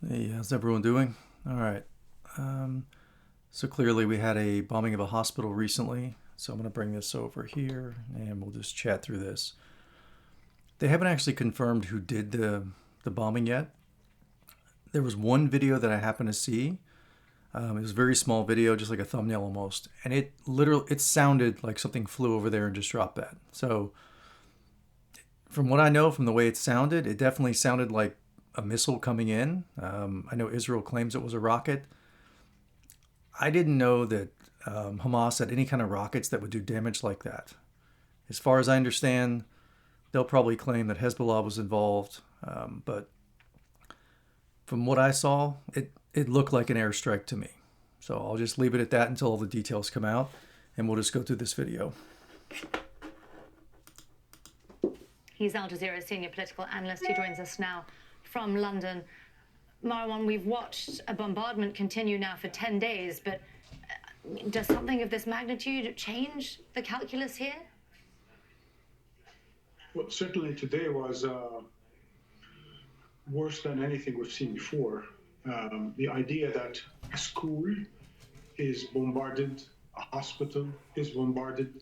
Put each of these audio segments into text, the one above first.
Hey, how's everyone doing? All right. Um, so clearly we had a bombing of a hospital recently. So I'm going to bring this over here and we'll just chat through this. They haven't actually confirmed who did the bombing yet. There was one video that I happened to see. It was a very small video, just like a thumbnail almost, and it sounded like something flew over there and just dropped that. So from what I know, from the way it sounded, it definitely sounded like a missile coming in. I know Israel claims it was a rocket. I didn't know that Hamas had any kind of rockets that would do damage like that. As far as I understand, they'll probably claim that Hezbollah was involved. But from what I saw, it looked like an airstrike to me. So I'll just leave it at that until all the details come out, and we'll just go through this video. He's Al Jazeera's senior political analyst. He joins us now from London. Marwan, we've watched a bombardment continue now for 10 days, but does something of this magnitude change the calculus here? Well, certainly today was worse than anything we've seen before. The idea that a school is bombarded, a hospital is bombarded,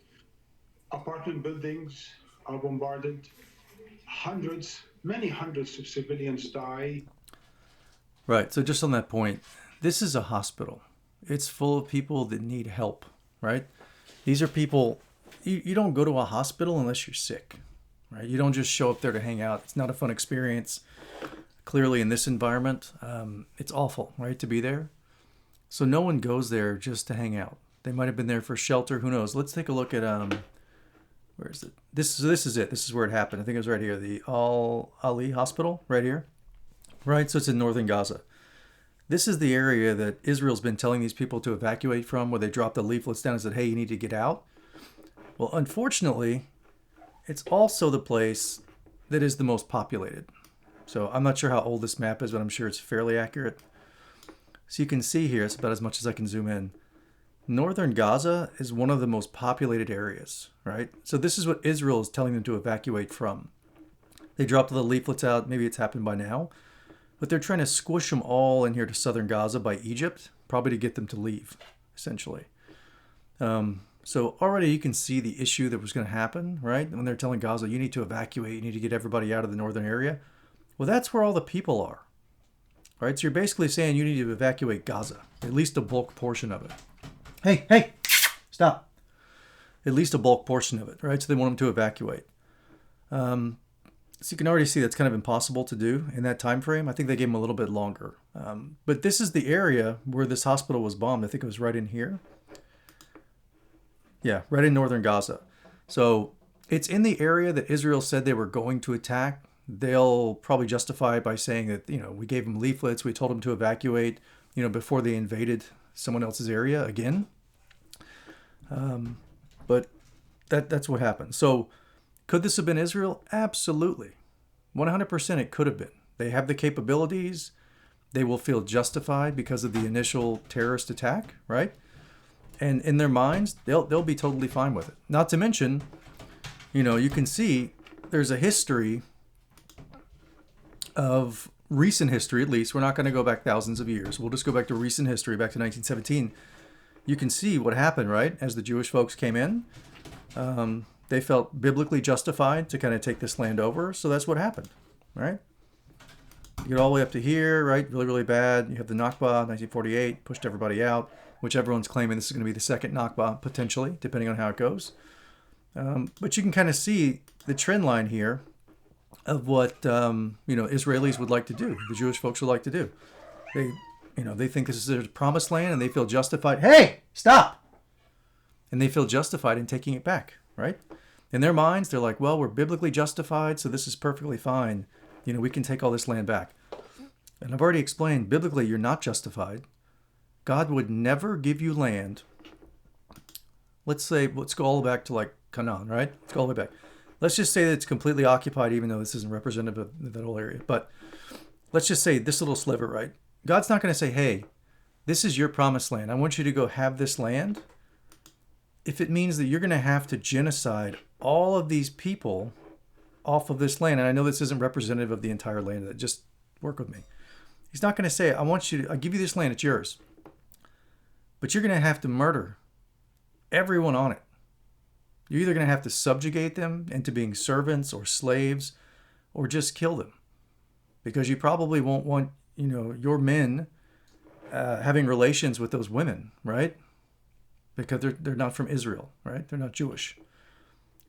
apartment buildings are bombarded, many hundreds of civilians die. Right. So just on that point, this is a hospital. It's full of people that need help, right? These are people, you don't go to a hospital unless you're sick, right? You don't just show up there to hang out. It's not a fun experience. Clearly in this environment, it's awful, right, to be there. So no one goes there just to hang out. They might have been there for shelter. Who knows? Let's take a look at, where is it? This is it. This is where it happened. I think it was right here. The Al Ali Hospital, right here. Right, so it's in northern Gaza. This is the area that Israel's been telling these people to evacuate from, where they dropped the leaflets down and said, hey, you need to get out. Well, unfortunately, it's also the place that is the most populated. So I'm not sure how old this map is, but I'm sure it's fairly accurate. So you can see here, it's about as much as I can zoom in. Northern Gaza is one of the most populated areas, right? So this is what Israel is telling them to evacuate from. They dropped the leaflets out. Maybe it's happened by now. But they're trying to squish them all in here to southern Gaza by Egypt, probably to get them to leave, essentially. So already you can see the issue that was going to happen, right? When they're telling Gaza, you need to evacuate, you need to get everybody out of the northern area. Well, that's where all the people are, right? So you're basically saying you need to evacuate Gaza, at least a bulk portion of it. Hey, stop. At least a bulk portion of it, right? So they want them to evacuate. So you can already see that's kind of impossible to do in that time frame. I think they gave them a little bit longer. But this is the area where this hospital was bombed. I think it was right in here. Yeah, right in northern Gaza. So it's in the area that Israel said they were going to attack. They'll probably justify it by saying that, we gave them leaflets, we told them to evacuate, before they invaded someone else's area again. But that's what happened. So could this have been Israel? Absolutely. 100% it could have been. They have the capabilities. They will feel justified because of the initial terrorist attack, right? And in their minds, they'll be totally fine with it. Not to mention, you can see there's a history of recent history, at least. We're not going to go back thousands of years. We'll just go back to recent history, back to 1917. You can see what happened, right? As the Jewish folks came in, they felt biblically justified to kind of take this land over. So that's what happened, right? You get all the way up to here, right? Really, really bad. You have the Nakba, 1948, pushed everybody out, which everyone's claiming this is going to be the second Nakba, potentially, depending on how it goes. But you can kind of see the trend line here of what, Israelis would like to do, the Jewish folks would like to do. They think this is their promised land and they feel justified. Hey, stop! And they feel justified in taking it back, right? In their minds, they're like, well, we're biblically justified, so this is perfectly fine. We can take all this land back. And I've already explained, biblically, you're not justified. God would never give you land. Let's go all the way back to like Canaan, right? Let's go all the way back. Let's just say that it's completely occupied, even though this isn't representative of that whole area. But let's just say this little sliver, right? God's not going to say, hey, this is your promised land. I want you to go have this land. If it means that you're going to have to genocide all of these people off of this land, and I know this isn't representative of the entire land, just work with me. He's not going to say, I'll give you this land, it's yours. But you're going to have to murder everyone on it. You're either going to have to subjugate them into being servants or slaves, or just kill them. Because you probably won't want, your men having relations with those women, right? Because they're not from Israel, right? They're not Jewish.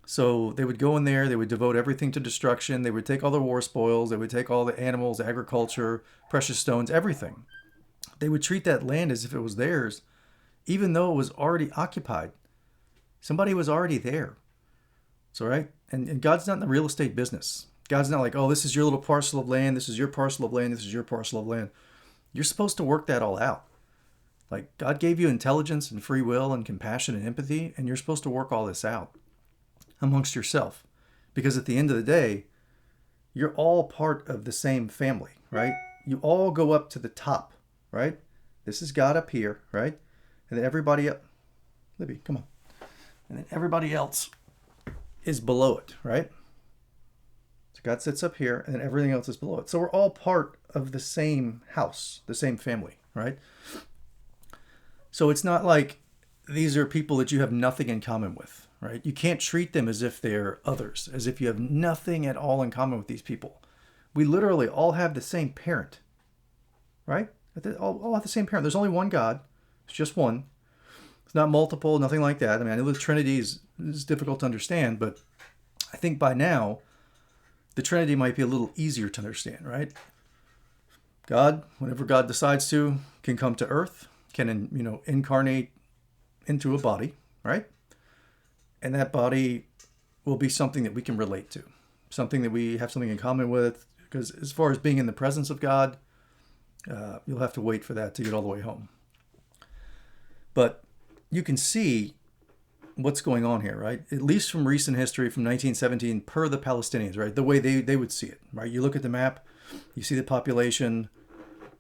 So they would go in there, they would devote everything to destruction, they would take all the war spoils, they would take all the animals, agriculture, precious stones, everything. They would treat that land as if it was theirs, even though it was already occupied. Somebody was already there. So, right? And God's not in the real estate business. God's not like, oh, this is your little parcel of land, this is your parcel of land, this is your parcel of land. You're supposed to work that all out. Like, God gave you intelligence and free will and compassion and empathy, and you're supposed to work all this out amongst yourself. Because at the end of the day, you're all part of the same family, right? You all go up to the top, right? This is God up here, right? And then everybody up, Libby, come on. And then everybody else is below it, right? So God sits up here and then everything else is below it. So we're all part of the same house, the same family, right? So it's not like these are people that you have nothing in common with, right? You can't treat them as if they're others, as if you have nothing at all in common with these people. We literally all have the same parent, right? All have the same parent. There's only one God. It's just one. It's not multiple, nothing like that. I mean, I know the Trinity is difficult to understand, but I think by now, the Trinity might be a little easier to understand, right? God, whenever God decides to, can come to earth, can, incarnate into a body, right? And that body will be something that we can relate to, something that we have something in common with, because as far as being in the presence of God, you'll have to wait for that to get all the way home. But you can see what's going on here, right? At least from recent history, from 1917, per the Palestinians, right? The way they would see it, right? You look at the map, you see the population,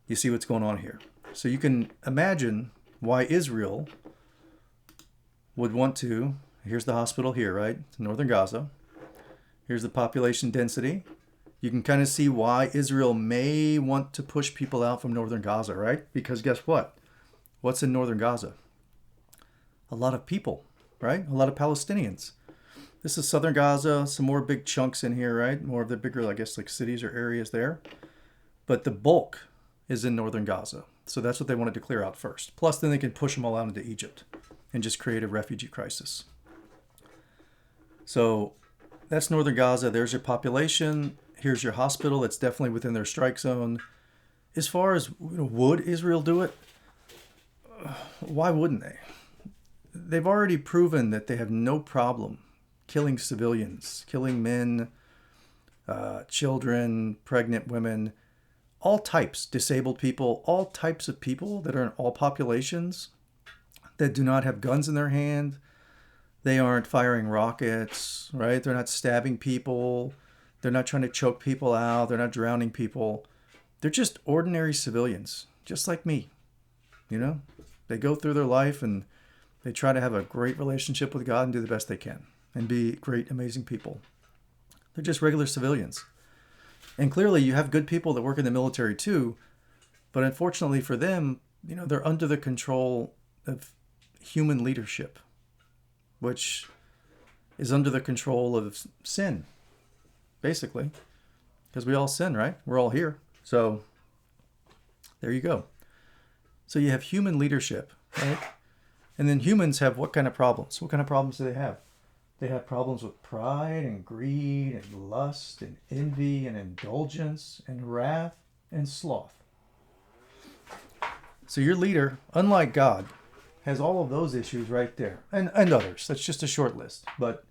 you see what's going on here. So you can imagine why Israel would want to, here's the hospital here, right? It's northern Gaza. Here's the population density. You can kind of see why Israel may want to push people out from northern Gaza, right? Because guess what? What's in northern Gaza? A lot of people, right? A lot of Palestinians. This is southern Gaza, some more big chunks in here, right? More of the bigger, I guess, like cities or areas there. But the bulk is in northern Gaza. So that's what they wanted to clear out first. Plus, then they can push them all out into Egypt and just create a refugee crisis. So that's northern Gaza. There's your population. Here's your hospital. That's definitely within their strike zone. As far as, would Israel do it? Why wouldn't they? They've already proven that they have no problem killing civilians, killing men, children, pregnant women, all types, disabled people, all types of people that are in all populations that do not have guns in their hand. They aren't firing rockets, right? They're not stabbing people. They're not trying to choke people out. They're not drowning people. They're just ordinary civilians, just like me. They go through their life and they try to have a great relationship with God and do the best they can and be great, amazing people. They're just regular civilians. And clearly you have good people that work in the military too, but unfortunately for them, they're under the control of human leadership, which is under the control of sin, basically. Because we all sin, right? We're all here. So there you go. So you have human leadership, right? And then humans have what kind of problems? What kind of problems do they have? They have problems with pride and greed and lust and envy and indulgence and wrath and sloth. So your leader, unlike God, has all of those issues right there. And others. That's just a short list. But,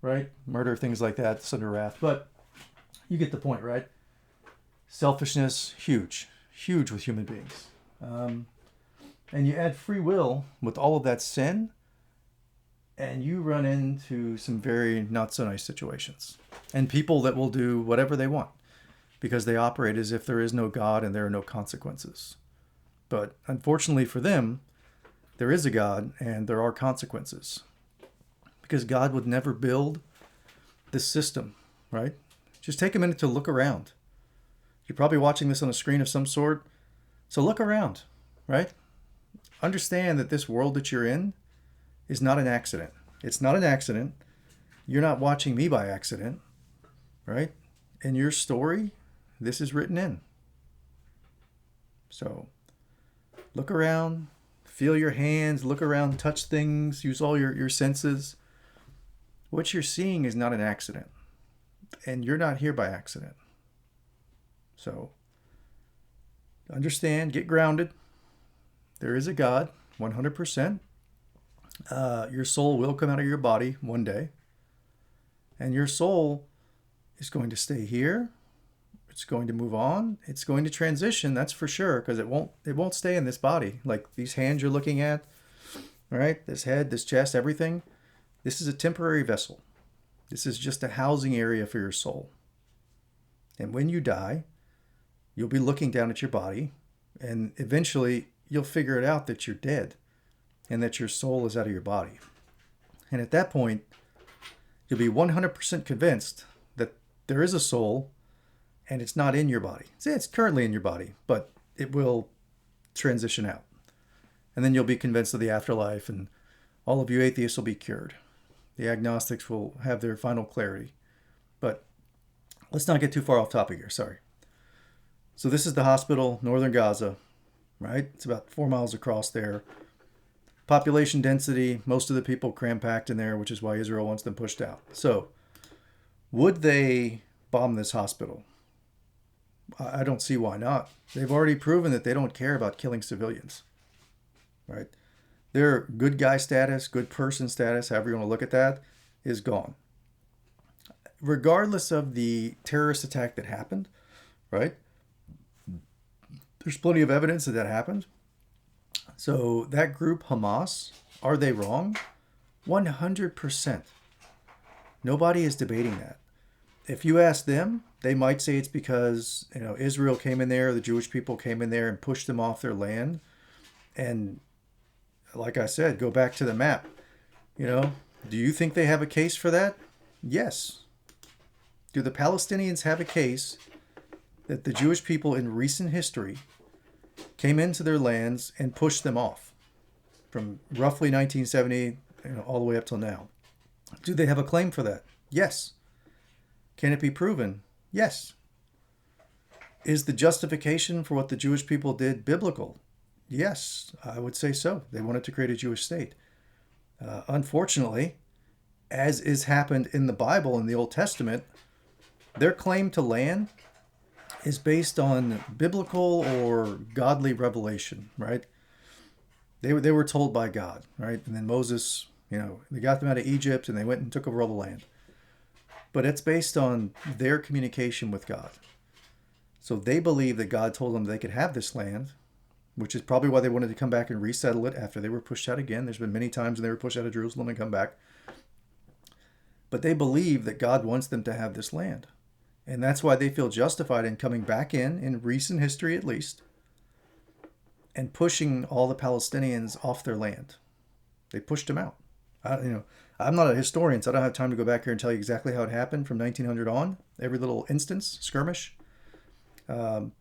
right? Murder, things like that, it's under wrath. But you get the point, right? Selfishness, huge. Huge with human beings. And you add free will with all of that sin, and you run into some very not so nice situations. And people that will do whatever they want because they operate as if there is no God and there are no consequences. But unfortunately for them, there is a God and there are consequences. Because God would never build this system, right? Just take a minute to look around. You're probably watching this on a screen of some sort. So look around, right? Understand that this world that you're in is not an accident. It's not an accident. You're not watching me by accident, right? In your story, this is written in. So look around, feel your hands, look around, touch things, use all your senses. What you're seeing is not an accident. And you're not here by accident. So understand, get grounded. There is a God, 100%. Your soul will come out of your body one day. And your soul is going to stay here. It's going to move on. It's going to transition, that's for sure, because it won't stay in this body. Like these hands you're looking at, all right? This head, this chest, everything. This is a temporary vessel. This is just a housing area for your soul. And when you die, you'll be looking down at your body, and eventually you'll figure it out that you're dead and that your soul is out of your body. And at that point, you'll be 100% convinced that there is a soul and it's not in your body. See, it's currently in your body, but it will transition out. And then you'll be convinced of the afterlife, and all of you atheists will be cured. The agnostics will have their final clarity. But let's not get too far off topic here, sorry. So this is the hospital, northern Gaza, right? It's about 4 miles across there. Population density, most of the people cram-packed in there, which is why Israel wants them pushed out. So, would they bomb this hospital? I don't see why not. They've already proven that they don't care about killing civilians, right? Their good guy status, good person status, however you want to look at that, is gone. Regardless of the terrorist attack that happened, right? There's plenty of evidence that happened. So that group, Hamas, are they wrong? 100%. Nobody is debating that. If you ask them, they might say it's because, Israel came in there, the Jewish people came in there and pushed them off their land. And like I said, go back to the map. Do you think they have a case for that? Yes. Do the Palestinians have a case that the Jewish people in recent history came into their lands and pushed them off from roughly 1970, all the way up till now? Do they have a claim for that? Yes. Can it be proven? Yes. Is the justification for what the Jewish people did biblical? Yes, I would say so. They wanted to create a Jewish state. Unfortunately, as is happened in the Bible, in the Old Testament, their claim to land is based on biblical or godly revelation, right? They were told by God, right? And then Moses, they got them out of Egypt and they went and took over all the land. But it's based on their communication with God. So they believe that God told them they could have this land, which is probably why they wanted to come back and resettle it after they were pushed out again. There's been many times when they were pushed out of Jerusalem and come back. But they believe that God wants them to have this land. And that's why they feel justified in coming back in recent history at least, and pushing all the Palestinians off their land. They pushed them out. I'm not a historian, so I don't have time to go back here and tell you exactly how it happened from 1900 on, every little instance, skirmish. But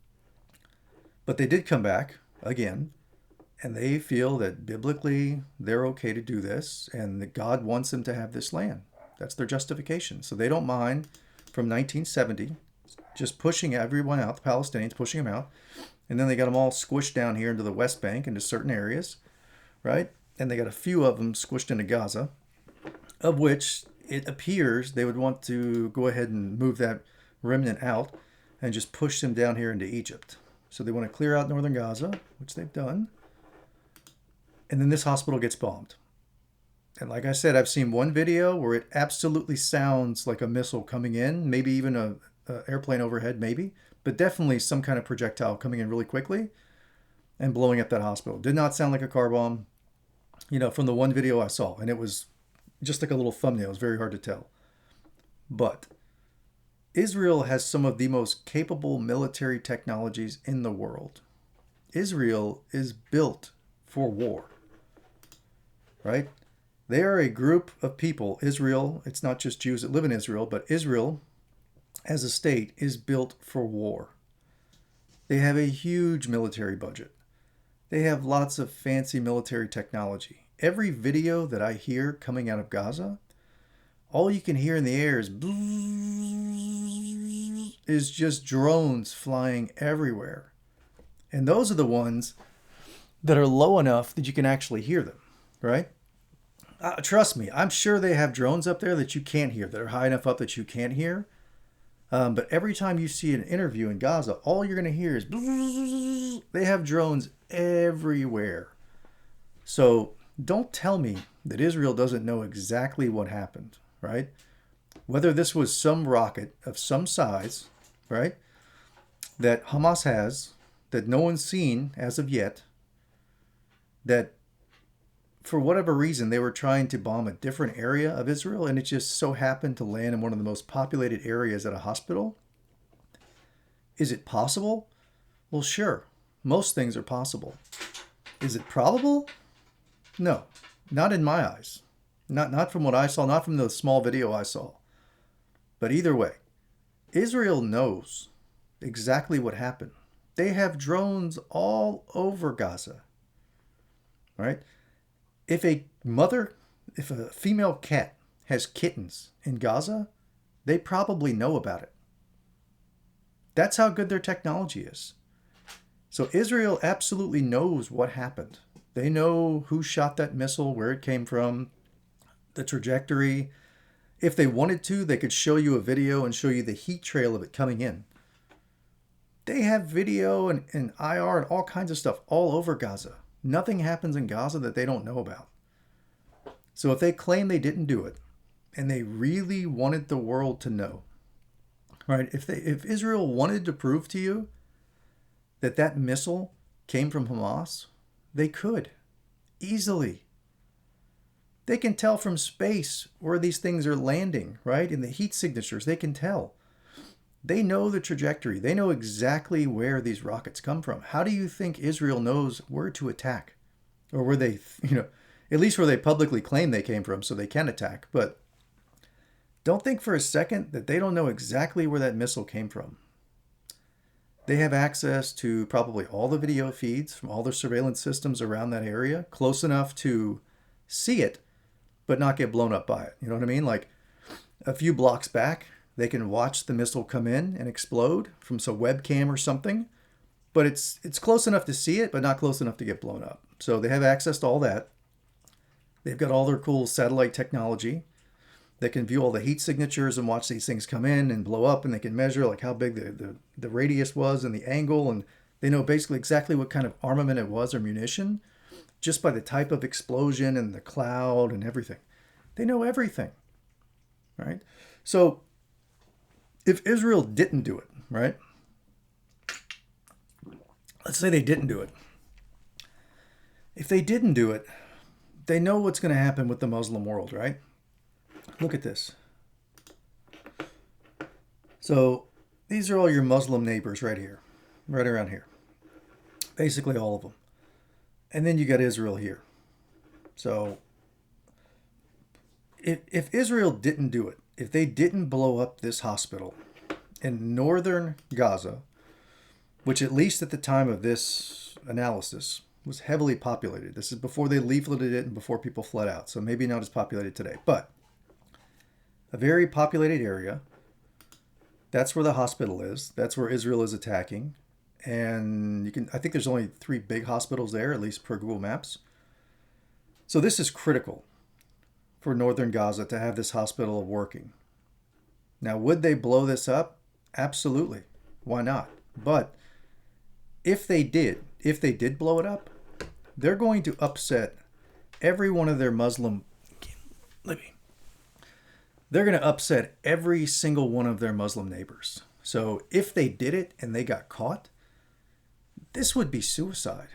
they did come back again, and they feel that biblically they're okay to do this, and that God wants them to have this land. That's their justification. So they don't mind from 1970 just pushing everyone out, the Palestinians pushing them out, and then they got them all squished down here into the West Bank, into certain areas, right? And they got a few of them squished into Gaza, of which it appears they would want to go ahead and move that remnant out and just push them down here into Egypt. So they want to clear out northern Gaza, which they've done. And then this hospital gets bombed. And like I said, I've seen one video where it absolutely sounds like a missile coming in, maybe even a airplane overhead, maybe, but definitely some kind of projectile coming in really quickly and blowing up that hospital. Did not sound like a car bomb, from the one video I saw. And it was just like a little thumbnail. It was very hard to tell. But Israel has some of the most capable military technologies in the world. Israel is built for war, right? They are a group of people. Israel, it's not just Jews that live in Israel, but Israel as a state is built for war. They have a huge military budget. They have lots of fancy military technology. Every video that I hear coming out of Gaza, all you can hear in the air is just drones flying everywhere. And those are the ones that are low enough that you can actually hear them, right? Trust me, I'm sure they have drones up there that you can't hear, that are high enough up that you can't hear. But every time you see an interview in Gaza, all you're going to hear is they have drones everywhere. So don't tell me that Israel doesn't know exactly what happened, right? Whether this was some rocket of some size, right, that Hamas has, that no one's seen as of yet, that for whatever reason they were trying to bomb a different area of Israel and it just so happened to land in one of the most populated areas at a hospital. Is it possible? Well, sure. Most things are possible. Is it probable? No, not in my eyes. Not from what I saw, not from the small video I saw. But either way, Israel knows exactly what happened. They have drones all over Gaza, right? If a female cat has kittens in Gaza, they probably know about it. That's how good their technology is. So Israel absolutely knows what happened. They know who shot that missile, where it came from, the trajectory. If they wanted to, they could show you a video and show you the heat trail of it coming in. They have video and IR and all kinds of stuff all over Gaza. Nothing happens in Gaza that they don't know about. So if they claim they didn't do it, and they really wanted the world to know, right? If Israel wanted to prove to you that that missile came from Hamas, they could easily. They can tell from space where these things are landing, right? In the heat signatures, they can tell. They know the trajectory. They know exactly where these rockets come from. How do you think Israel knows where to attack? Or where they, at least where they publicly claim they came from so they can attack. But don't think for a second that they don't know exactly where that missile came from. They have access to probably all the video feeds from all the surveillance systems around that area, close enough to see it, but not get blown up by it. You know what I mean? Like a few blocks back, they can watch the missile come in and explode from some webcam or something, but it's close enough to see it, but not close enough to get blown up. So they have access to all that. They've got all their cool satellite technology. They can view all the heat signatures and watch these things come in and blow up, and they can measure like how big the radius was and the angle, and they know basically exactly what kind of armament it was or munition just by the type of explosion and the cloud and everything. They know everything, right? So if Israel didn't do it, right? Let's say they didn't do it. If they didn't do it, they know what's going to happen with the Muslim world, right? Look at this. So these are all your Muslim neighbors right here, right around here. Basically all of them. And then you got Israel here. So if Israel didn't do it, if they didn't blow up this hospital in northern Gaza, which at least at the time of this analysis was heavily populated. This is before they leafleted it and before people fled out. So maybe not as populated today, but a very populated area. That's where the hospital is. That's where Israel is attacking. And I think there's only 3 big hospitals there, at least per Google Maps. So this is critical for northern Gaza to have this hospital working. Now, would they blow this up? Absolutely. Why not? But if they did blow it up, they're going to upset every one of their they're going to upset every single one of their Muslim neighbors. So if they did it and they got caught, this would be suicide.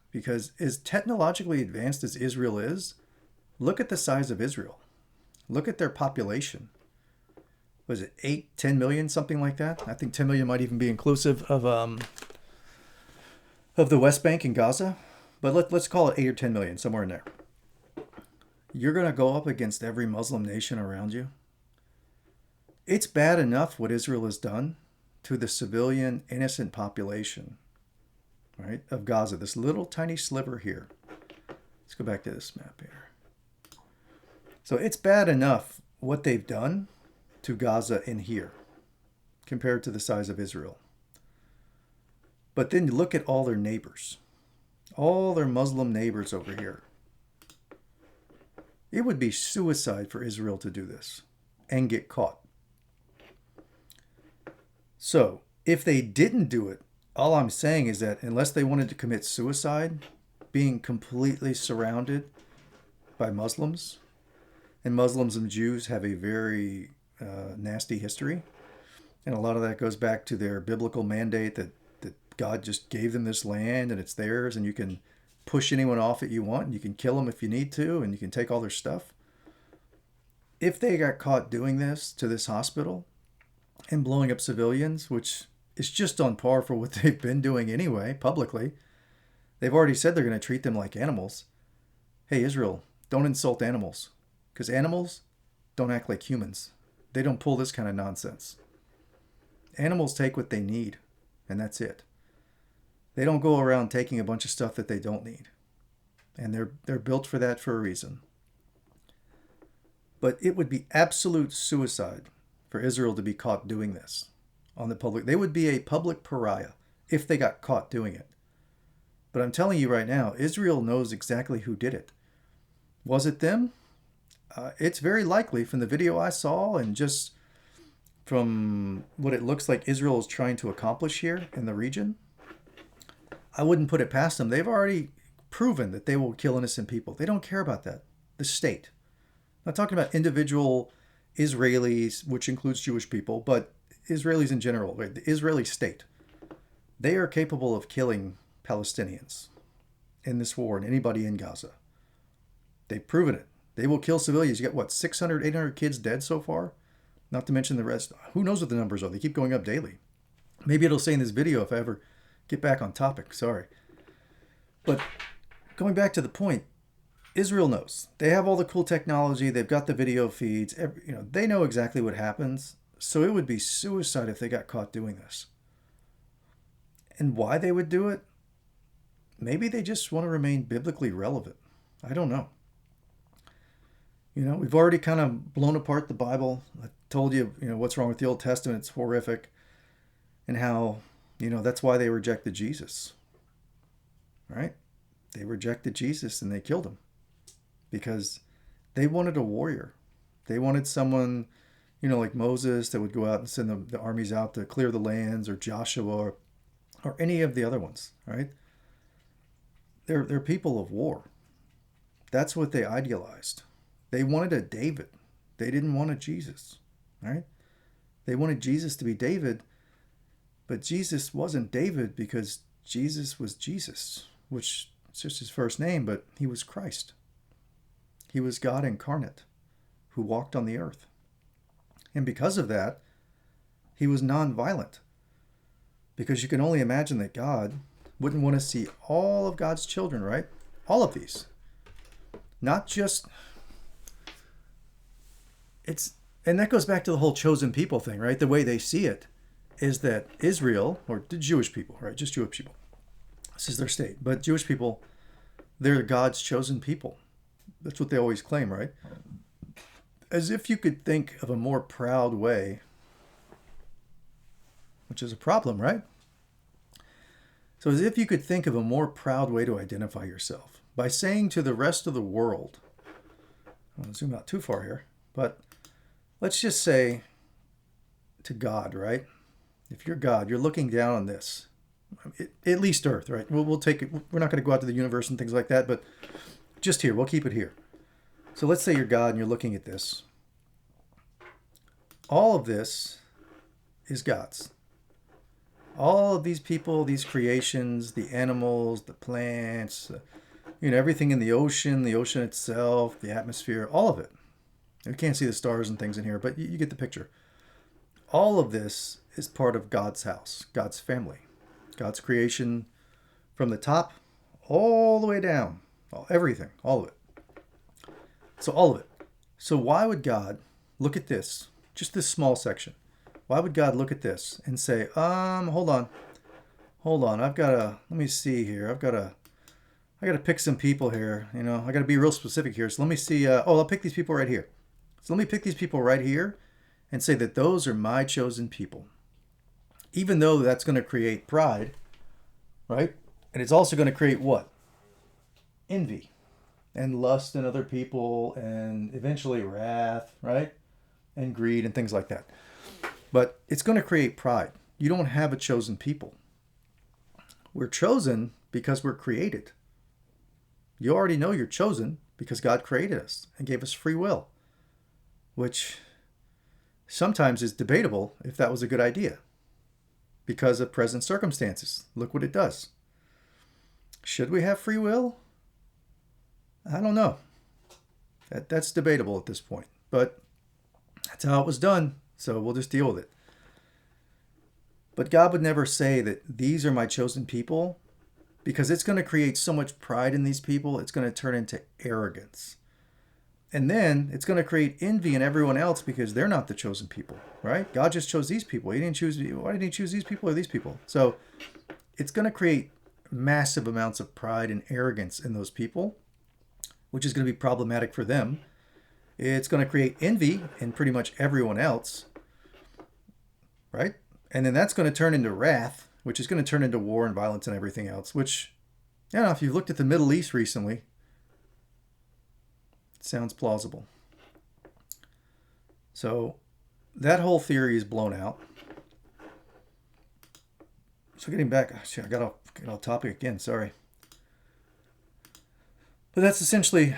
Because as technologically advanced as Israel is, look at the size of Israel. Look at their population. Was it 8, 10 million, something like that? I think 10 million might even be inclusive of the West Bank and Gaza. But let's call it 8 or 10 million, somewhere in there. You're going to go up against every Muslim nation around you. It's bad enough what Israel has done to the civilian, innocent population, right, of Gaza, this little tiny sliver here. Let's go back to this map here. So it's bad enough what they've done to Gaza in here compared to the size of Israel. But then look at all their neighbors, all their Muslim neighbors over here. It would be suicide for Israel to do this and get caught. So if they didn't do it, all I'm saying is that unless they wanted to commit suicide, being completely surrounded by Muslims, and Muslims and Jews have a very nasty history, and a lot of that goes back to their biblical mandate that God just gave them this land and it's theirs, and you can push anyone off that you want, and you can kill them if you need to, and you can take all their stuff. If they got caught doing this to this hospital and blowing up civilians, which is just on par for what they've been doing anyway, publicly, they've already said they're going to treat them like animals. Hey, Israel, don't insult animals, because animals don't act like humans. They don't pull this kind of nonsense. Animals take what they need, and that's it. They don't go around taking a bunch of stuff that they don't need. And they're built for that for a reason. But it would be absolute suicide for Israel to be caught doing this on the public. They would be a public pariah if they got caught doing it. But I'm telling you right now, Israel knows exactly who did it. Was it them? It's very likely from the video I saw and just from what it looks like Israel is trying to accomplish here in the region. I wouldn't put it past them. They've already proven that they will kill innocent people. They don't care about that. The state. I'm not talking about individual Israelis, which includes Jewish people, but Israelis in general, right? The Israeli state. They are capable of killing Palestinians in this war and anybody in Gaza. They've proven it. They will kill civilians. You got, what, 600, 800 kids dead so far? Not to mention the rest. Who knows what the numbers are? They keep going up daily. Maybe it'll say in this video if I ever get back on topic. Sorry. But going back to the point, Israel knows. They have all the cool technology. They've got the video feeds. They know exactly what happens. So it would be suicide if they got caught doing this. And why they would do it? Maybe they just want to remain biblically relevant. I don't know. We've already kind of blown apart the Bible. I told you, what's wrong with the Old Testament. It's horrific. And how, that's why they rejected Jesus. Right? They rejected Jesus and they killed him. Because they wanted a warrior. They wanted someone, like Moses that would go out and send the armies out to clear the lands, or Joshua, or any of the other ones, right? They're people of war. That's what they idealized. They wanted a David. They didn't want a Jesus, right? They wanted Jesus to be David, but Jesus wasn't David because Jesus was Jesus, which is just his first name, but he was Christ. He was God incarnate who walked on the earth. And because of that, he was nonviolent. Because you can only imagine that God wouldn't want to see all of God's children, right? All of these. Not just... And that goes back to the whole chosen people thing, right? The way they see it is that Israel, or the Jewish people, right? Just Jewish people. This is their state. But Jewish people, they're God's chosen people. That's what they always claim, right? As if you could think of a more proud way, which is a problem, right? So as if you could think of a more proud way to identify yourself by saying to the rest of the world, I don't want to zoom out too far here, but let's just say to God, right? If you're God, you're looking down on this, at least Earth, right? We'll take it. We're not going to go out to the universe and things like that, but just here, we'll keep it here. So let's say you're God and you're looking at this. All of this is God's. All of these people, these creations, the animals, the plants, everything in the ocean itself, the atmosphere, all of it. You can't see the stars and things in here, but you get the picture. All of this is part of God's house, God's family, God's creation from the top all the way down. Everything, all of it. So all of it. So why would God look at this, just this small section? Why would God look at this and say, hold on, let me see here. I gotta pick some people here. I gotta be real specific here. So let me see. I'll pick these people right here. So let me pick these people right here and say that those are my chosen people. Even though that's going to create pride, right? And it's also going to create what? Envy and lust in other people and eventually wrath, right? And greed and things like that. But it's going to create pride. You don't have a chosen people. We're chosen because we're created. You already know you're chosen because God created us and gave us free will, which sometimes is debatable if that was a good idea because of present circumstances. Look what it does. Should we have free will? I don't know. That's debatable at this point, but that's how it was done, so we'll just deal with it. But God would never say that these are my chosen people, because it's going to create so much pride in these people, it's going to turn into arrogance. And then it's going to create envy in everyone else because they're not the chosen people, right? God just chose these people. Why didn't he choose these people or these people? So it's going to create massive amounts of pride and arrogance in those people, which is going to be problematic for them. It's going to create envy in pretty much everyone else, right? And then that's going to turn into wrath, which is going to turn into war and violence and everything else, which, if you've looked at the Middle East recently, it sounds plausible. So that whole theory is blown out. So getting back, I got off topic again, sorry. But that's essentially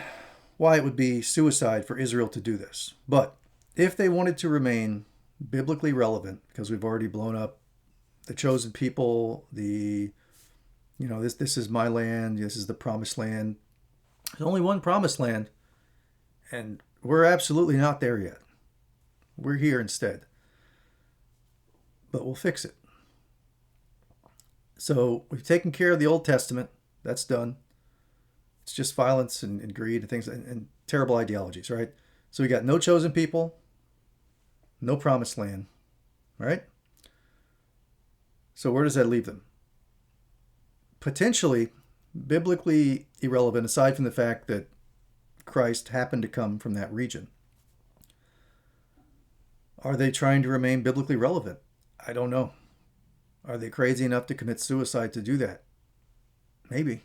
why it would be suicide for Israel to do this. But if they wanted to remain biblically relevant, because we've already blown up the chosen people, this is my land, this is the promised land. There's only one promised land, and we're absolutely not there yet. We're here instead. But we'll fix it. So we've taken care of the Old Testament. That's done. It's just violence and greed and things and terrible ideologies, right? So we got no chosen people, no promised land, right? So where does that leave them? Potentially biblically irrelevant, aside from the fact that Christ happened to come from that region. Are they trying to remain biblically relevant? I don't know. Are they crazy enough to commit suicide to do that? Maybe.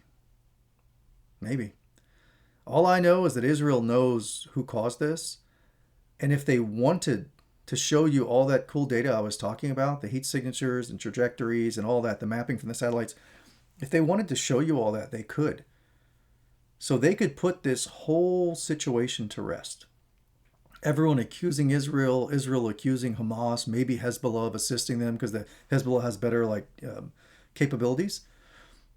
All I know is that Israel knows who caused this. And if they wanted to show you all that cool data I was talking about, the heat signatures and trajectories and all that, the mapping from the satellites, if they wanted to show you all that, they could. So they could put this whole situation to rest. Everyone accusing Israel, Israel accusing Hamas, maybe Hezbollah of assisting them because the Hezbollah has better capabilities,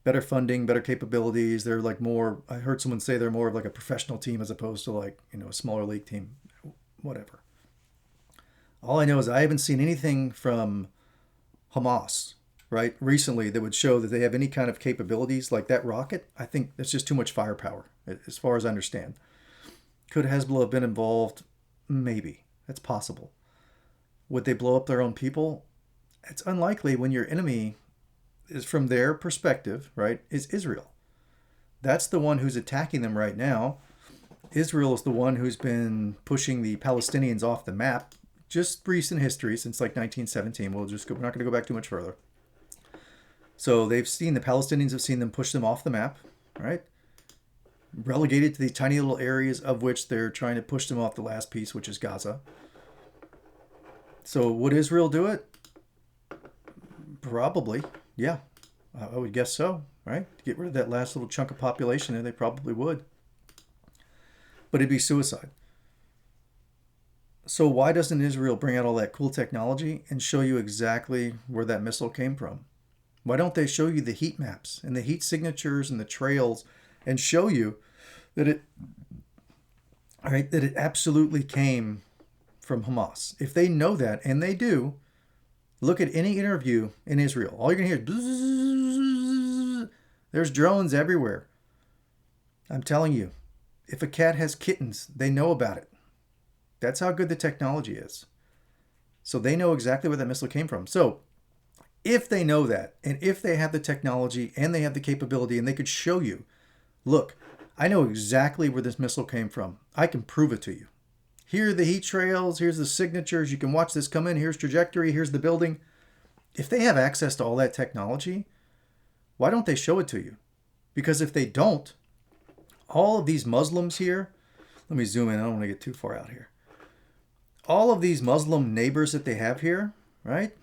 better funding, better capabilities. They're more, I heard someone say they're more of like a professional team as opposed to a smaller league team, whatever. All I know is I haven't seen anything from Hamas, right, recently that would show that they have any kind of capabilities like that rocket. I think that's just too much firepower, as far as I understand. Could Hezbollah have been involved? Maybe. That's possible. Would they blow up their own people? It's unlikely when your enemy is, from their perspective, right, is Israel. That's the one who's attacking them right now. Israel is the one who's been pushing the Palestinians off the map. Just recent history, since 1917. We're not going to go back too much further. So the Palestinians have seen them push them off the map, right? Relegated to these tiny little areas of which they're trying to push them off the last piece, which is Gaza. So would Israel do it? Probably, yeah. I would guess so, right? To get rid of that last little chunk of population there, they probably would. But it'd be suicide. So why doesn't Israel bring out all that cool technology and show you exactly where that missile came from? Why don't they show you the heat maps and the heat signatures and the trails and show you that it absolutely came from Hamas? If they know that, and they do, look at any interview in Israel. All you're going to hear is bzzz. There's drones everywhere. I'm telling you, if a cat has kittens, they know about it. That's how good the technology is. So they know exactly where that missile came from. So if they know that, and if they have the technology and they have the capability, and they could show you, look, I know exactly where this missile came from. I can prove it to you. Here are the heat trails. Here's the signatures. You can watch this come in. Here's trajectory. Here's the building. If they have access to all that technology, why don't they show it to you? Because if they don't, all of these Muslims here, let me zoom in. I don't want to get too far out here. All of these Muslim neighbors that they have here, right?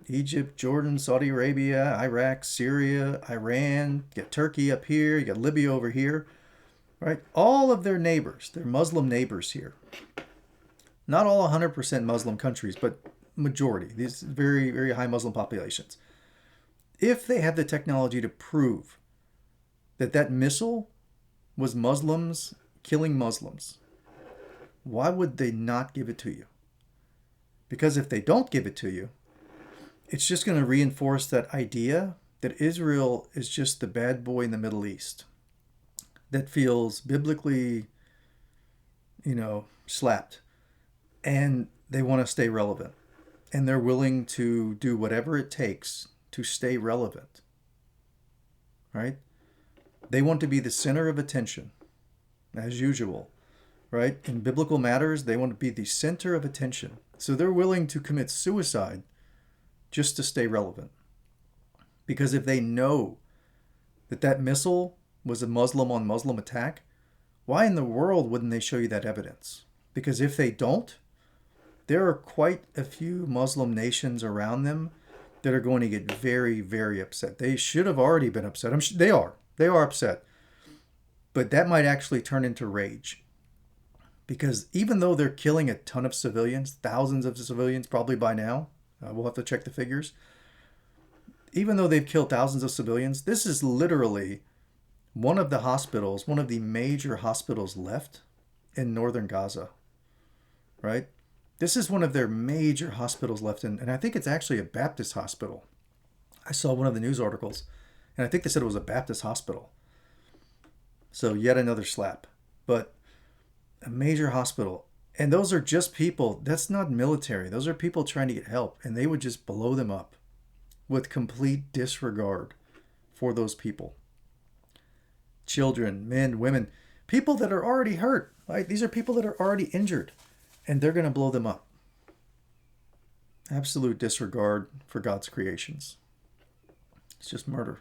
Egypt, Jordan, Saudi Arabia, Iraq, Syria, Iran, you got Turkey up here, you got Libya over here, right? All of their neighbors, their Muslim neighbors here. Not all 100% Muslim countries, but majority. These very, very high Muslim populations. If they have the technology to prove that that missile was Muslims killing Muslims, why would they not give it to you? Because if they don't give it to you, it's just going to reinforce that idea that Israel is just the bad boy in the Middle East that feels biblically, slapped. And they want to stay relevant. And they're willing to do whatever it takes to stay relevant. Right? They want to be the center of attention, as usual. Right? In biblical matters, they want to be the center of attention. So they're willing to commit suicide just to stay relevant. Because if they know that that missile was a Muslim on Muslim attack, why in the world wouldn't they show you that evidence? Because if they don't, there are quite a few Muslim nations around them that are going to get very, very upset. They should have already been upset. They are. They are upset. But that might actually turn into rage. Because even though they're killing a ton of civilians, thousands of civilians probably by now, we'll have to check the figures. Even though they've killed thousands of civilians, this is literally one of the hospitals, one of the major hospitals left in northern Gaza, right? This is one of their major hospitals left in, and I think it's actually a Baptist hospital. I saw one of the news articles, and I think they said it was a Baptist hospital. So yet another slap. But a major hospital. And those are just people. That's not military. Those are people trying to get help. And they would just blow them up with complete disregard for those people. Children, men, women, people that are already hurt. Right? These are people that are already injured. And they're going to blow them up. Absolute disregard for God's creations. It's just murder.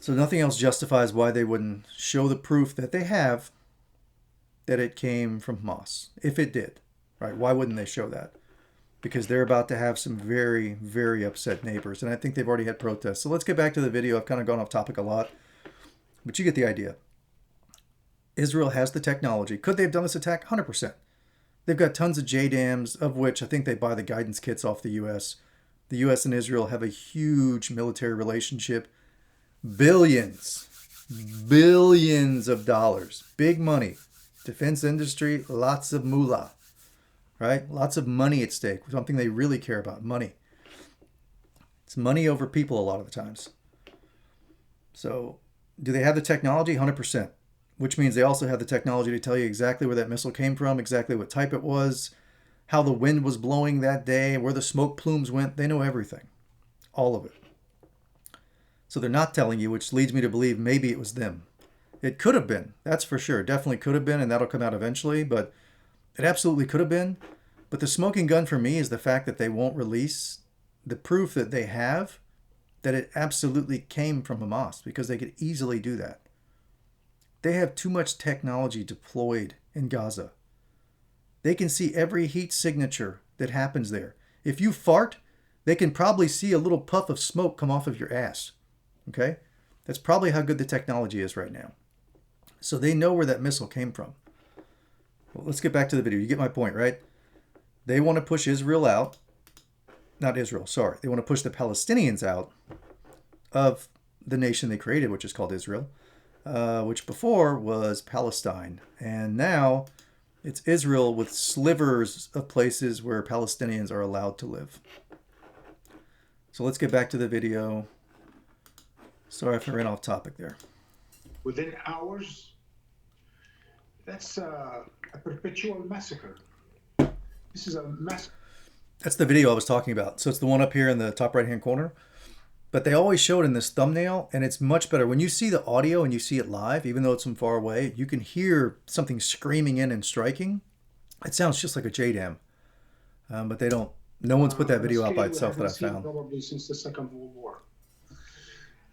So nothing else justifies why they wouldn't show the proof that they have that it came from Hamas. If it did, right? Why wouldn't they show that? Because they're about to have some very, very upset neighbors. And I think they've already had protests. So let's get back to the video. I've kind of gone off topic a lot. But you get the idea. Israel has the technology. Could they have done this attack? 100%. They've got tons of JDAMs, of which I think they buy the guidance kits off the U.S. The U.S. and Israel have a huge military relationship. Billions of dollars. Big money. Defense industry, lots of moolah. Right? Lots of money at stake. Something they really care about. Money. It's money over people a lot of the times. So, do they have the technology? 100%. Which means they also have the technology to tell you exactly where that missile came from, exactly what type it was, how the wind was blowing that day, where the smoke plumes went. They know everything. All of it. So they're not telling you, which leads me to believe maybe it was them. It could have been. That's for sure. Definitely could have been, and that'll come out eventually. But it absolutely could have been. But the smoking gun for me is the fact that they won't release the proof that they have that it absolutely came from Hamas, because they could easily do that. They have too much technology deployed in Gaza. They can see every heat signature that happens there. If you fart, they can probably see a little puff of smoke come off of your ass. Okay? That's probably how good the technology is right now. So they know where that missile came from. Well, let's get back to the video. You get my point, right? They want to push Israel out. Not Israel, sorry. They want to push the Palestinians out of the nation they created, which is called Israel, which before was Palestine. And now it's Israel with slivers of places where Palestinians are allowed to live. So let's get back to the video. Sorry if I ran off topic there. Within hours, that's a perpetual massacre. This is a massive. That's the video I was talking about. So it's the one up here in the top right hand corner. But they always show it in this thumbnail, and it's much better. When you see the audio and you see it live, even though it's from far away, you can hear something screaming in and striking. It sounds just like a JDAM. But they don't, no one's put that On a video out by scale we itself that haven't I seen found. probably since the Second World War.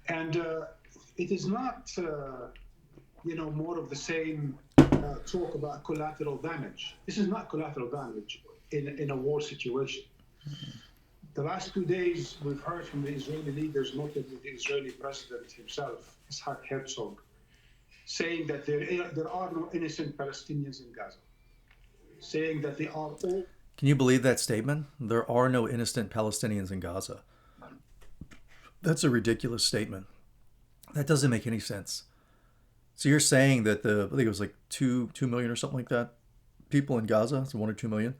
And it is not, more of the same talk about collateral damage. This is not collateral damage in a war situation. The last 2 days, we've heard from the Israeli leaders, notably the Israeli president himself, Ishaq Herzog, saying that there are no innocent Palestinians in Gaza, saying that they are all. Can you believe that statement? There are no innocent Palestinians in Gaza. That's a ridiculous statement. That doesn't make any sense. So you're saying that I think it was like 2 million or something like that, people in Gaza, so 1 or 2 million.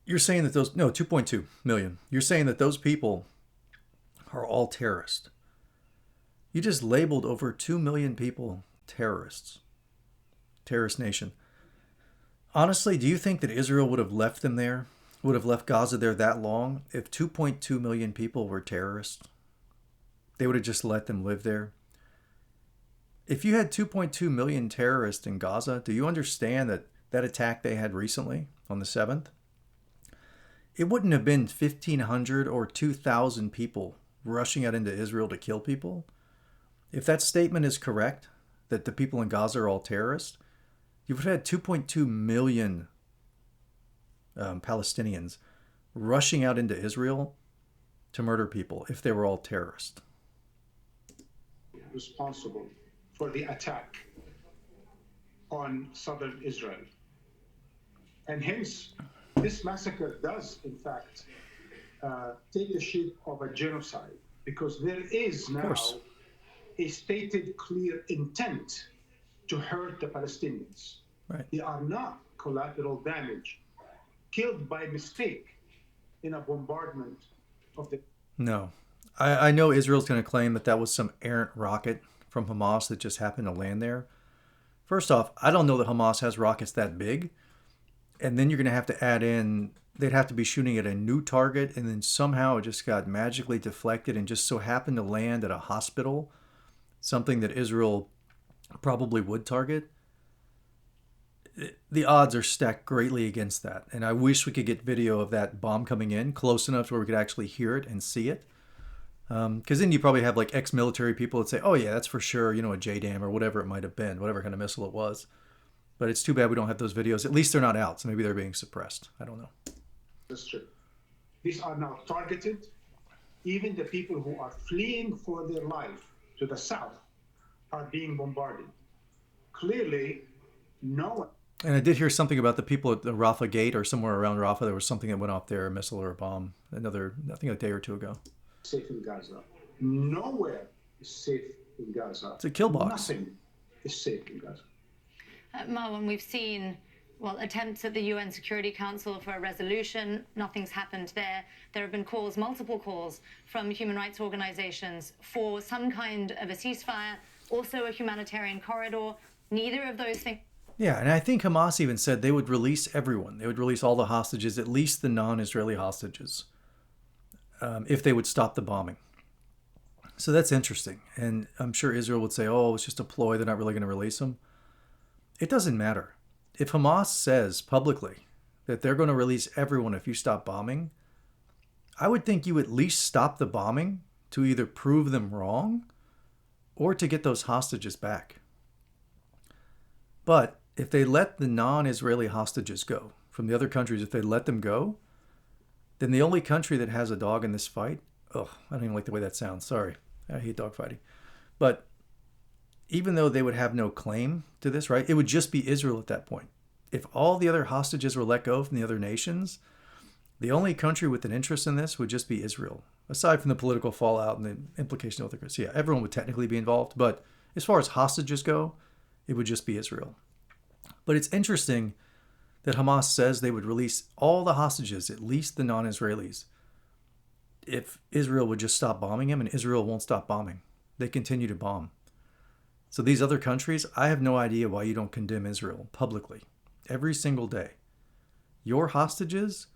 You're saying that 2.2 million. You're saying that those people are all terrorists. You just labeled over 2 million people terrorists. Terrorist nation. Honestly, do you think that Israel would have left them there, would have left Gaza there that long if 2.2 million people were terrorists? They would have just let them live there. If you had 2.2 million terrorists in Gaza, do you understand that that attack they had recently on the 7th? It wouldn't have been 1,500 or 2,000 people rushing out into Israel to kill people. If that statement is correct, that the people in Gaza are all terrorists, you would have had 2.2 million Palestinians rushing out into Israel to murder people if they were all terrorists. Responsible for the attack on southern Israel. And hence, this massacre does, in fact, take the shape of a genocide, because there is now a stated clear intent to hurt the Palestinians. Right. They are not collateral damage, killed by mistake in a bombardment of the. No. I know Israel's going to claim that that was some errant rocket from Hamas that just happened to land there. First off, I don't know that Hamas has rockets that big. And then you're going to add in, they'd have to be shooting at a new target, and then somehow it just got magically deflected and just so happened to land at a hospital, something that Israel probably would target. The odds are stacked greatly against that. And I wish we could get video of that bomb coming in close enough to where we could actually hear it and see it. Because then you probably have like ex-military people that say, oh yeah, that's for sure, a JDAM or whatever it might have been, whatever kind of missile it was. But it's too bad we don't have those videos. At least they're not out, so maybe they're being suppressed. I don't know. That's true. These are now targeted. Even the people who are fleeing for their life to the south are being bombarded. Clearly, no one. And I did hear something about the people at the Rafah gate or somewhere around Rafah. There was something that went off there, a missile or a bomb, I think a day or two ago. Safe in Gaza. Nowhere is safe in Gaza. It's a kill box. Nothing is safe in Gaza. Marwan, we've seen, attempts at the UN Security Council for a resolution. Nothing's happened there. There have been multiple calls from human rights organizations for some kind of a ceasefire, also a humanitarian corridor. Neither of those things. Yeah, and I think Hamas even said they would release everyone. They would release all the hostages, at least the non-Israeli hostages, if they would stop the bombing. So that's interesting. And I'm sure Israel would say, oh, it's just a ploy. They're not really going to release them. It doesn't matter. If Hamas says publicly that they're going to release everyone if you stop bombing, I would think you at least stop the bombing to either prove them wrong or to get those hostages back. But if they let the non-Israeli hostages go from the other countries, if they let them go, then the only country that has a dog in this fight, I don't even like the way that sounds. Sorry. I hate dogfighting. But even though they would have no claim to this, right? It would just be Israel at that point. If all the other hostages were let go from the other nations, the only country with an interest in this would just be Israel, aside from the political fallout and the implication of other. So yeah, everyone would technically be involved, but as far as hostages go, it would just be Israel. But it's interesting that Hamas says they would release all the hostages, at least the non-Israelis, if Israel would just stop bombing them, and Israel won't stop bombing. They continue to bomb. So these other countries, I have no idea why you don't condemn Israel publicly every single day. your hostages,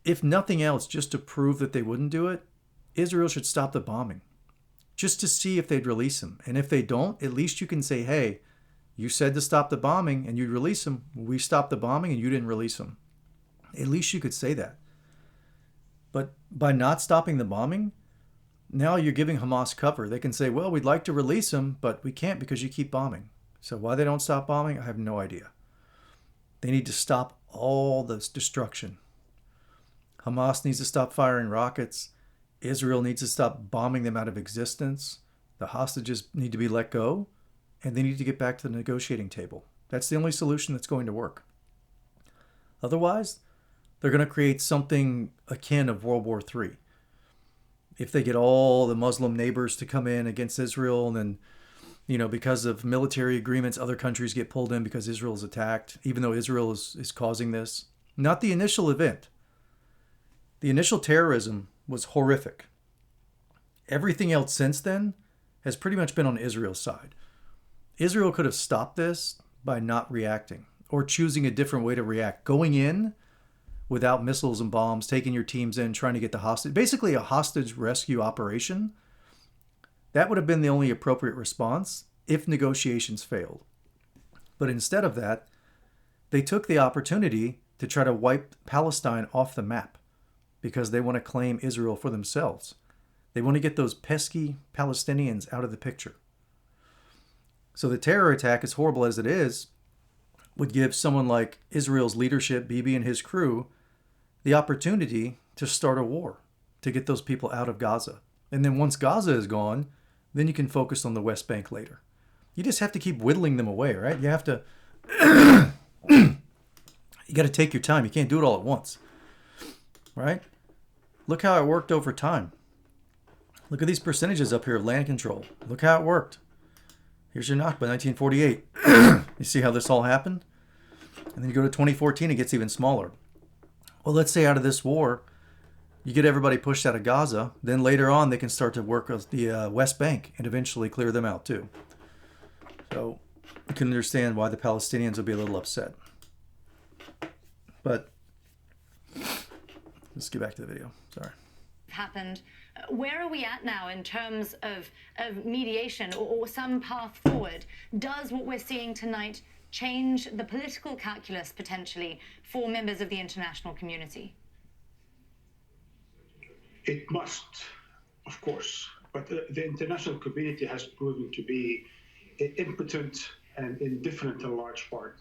if nothing else, just to prove that they wouldn't do it, Israel should stop the bombing. Just to see if they'd release them. And if they don't, at least you can say, hey, you said to stop the bombing and you'd release them. We stopped the bombing and you didn't release them. At least you could say that. But by not stopping the bombing, now you're giving Hamas cover. They can say, well, we'd like to release them, but we can't because you keep bombing. So why they don't stop bombing, I have no idea. They need to stop all this destruction. Hamas needs to stop firing rockets. Israel needs to stop bombing them out of existence. The hostages need to be let go, and they need to get back to the negotiating table. That's the only solution that's going to work. Otherwise, they're going to create something akin of World War III. If they get all the Muslim neighbors to come in against Israel, and then, because of military agreements, other countries get pulled in because Israel is attacked, even though Israel is causing this. Not the initial event. The initial terrorism was horrific. Everything else since then has pretty much been on Israel's side. Israel could have stopped this by not reacting or choosing a different way to react. Going in without missiles and bombs, taking your teams in, trying to get the hostage, basically a hostage rescue operation. That would have been the only appropriate response if negotiations failed. But instead of that, they took the opportunity to try to wipe Palestine off the map because they want to claim Israel for themselves. They want to get those pesky Palestinians out of the picture. So the terror attack, as horrible as it is, would give someone like Israel's leadership, Bibi and his crew, the opportunity to start a war, to get those people out of Gaza. And then once Gaza is gone, then you can focus on the West Bank later. You just have to keep whittling them away, right? You have to, you got to take your time. You can't do it all at once, right? Look how it worked over time. Look at these percentages up here of land control. Look how it worked. Here's your Nakba, 1948. You see how this all happened? And then you go to 2014, it gets even smaller. Well, let's say out of this war, you get everybody pushed out of Gaza. Then later on, they can start to work with the West Bank and eventually clear them out too. So you can understand why the Palestinians will be a little upset. But let's get back to the video. Sorry. Happened. Where are we at now in terms of mediation or some path forward? Does what we're seeing tonight change the political calculus potentially for members of the international community? It must, of course, but the international community has proven to be impotent and indifferent in large part.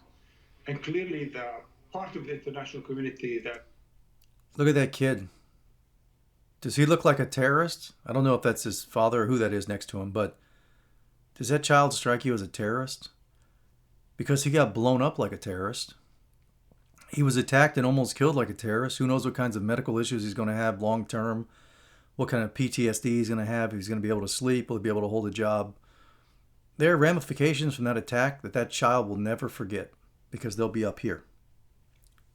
And clearly the part of the international community that... Look at that kid. Does he look like a terrorist? I don't know if that's his father or who that is next to him, but does that child strike you as a terrorist? Because he got blown up like a terrorist. He was attacked and almost killed like a terrorist. Who knows what kinds of medical issues he's going to have long term, what kind of PTSD he's going to have, if he's going to be able to sleep, will he be able to hold a job. There are ramifications from that attack that child will never forget because they'll be up here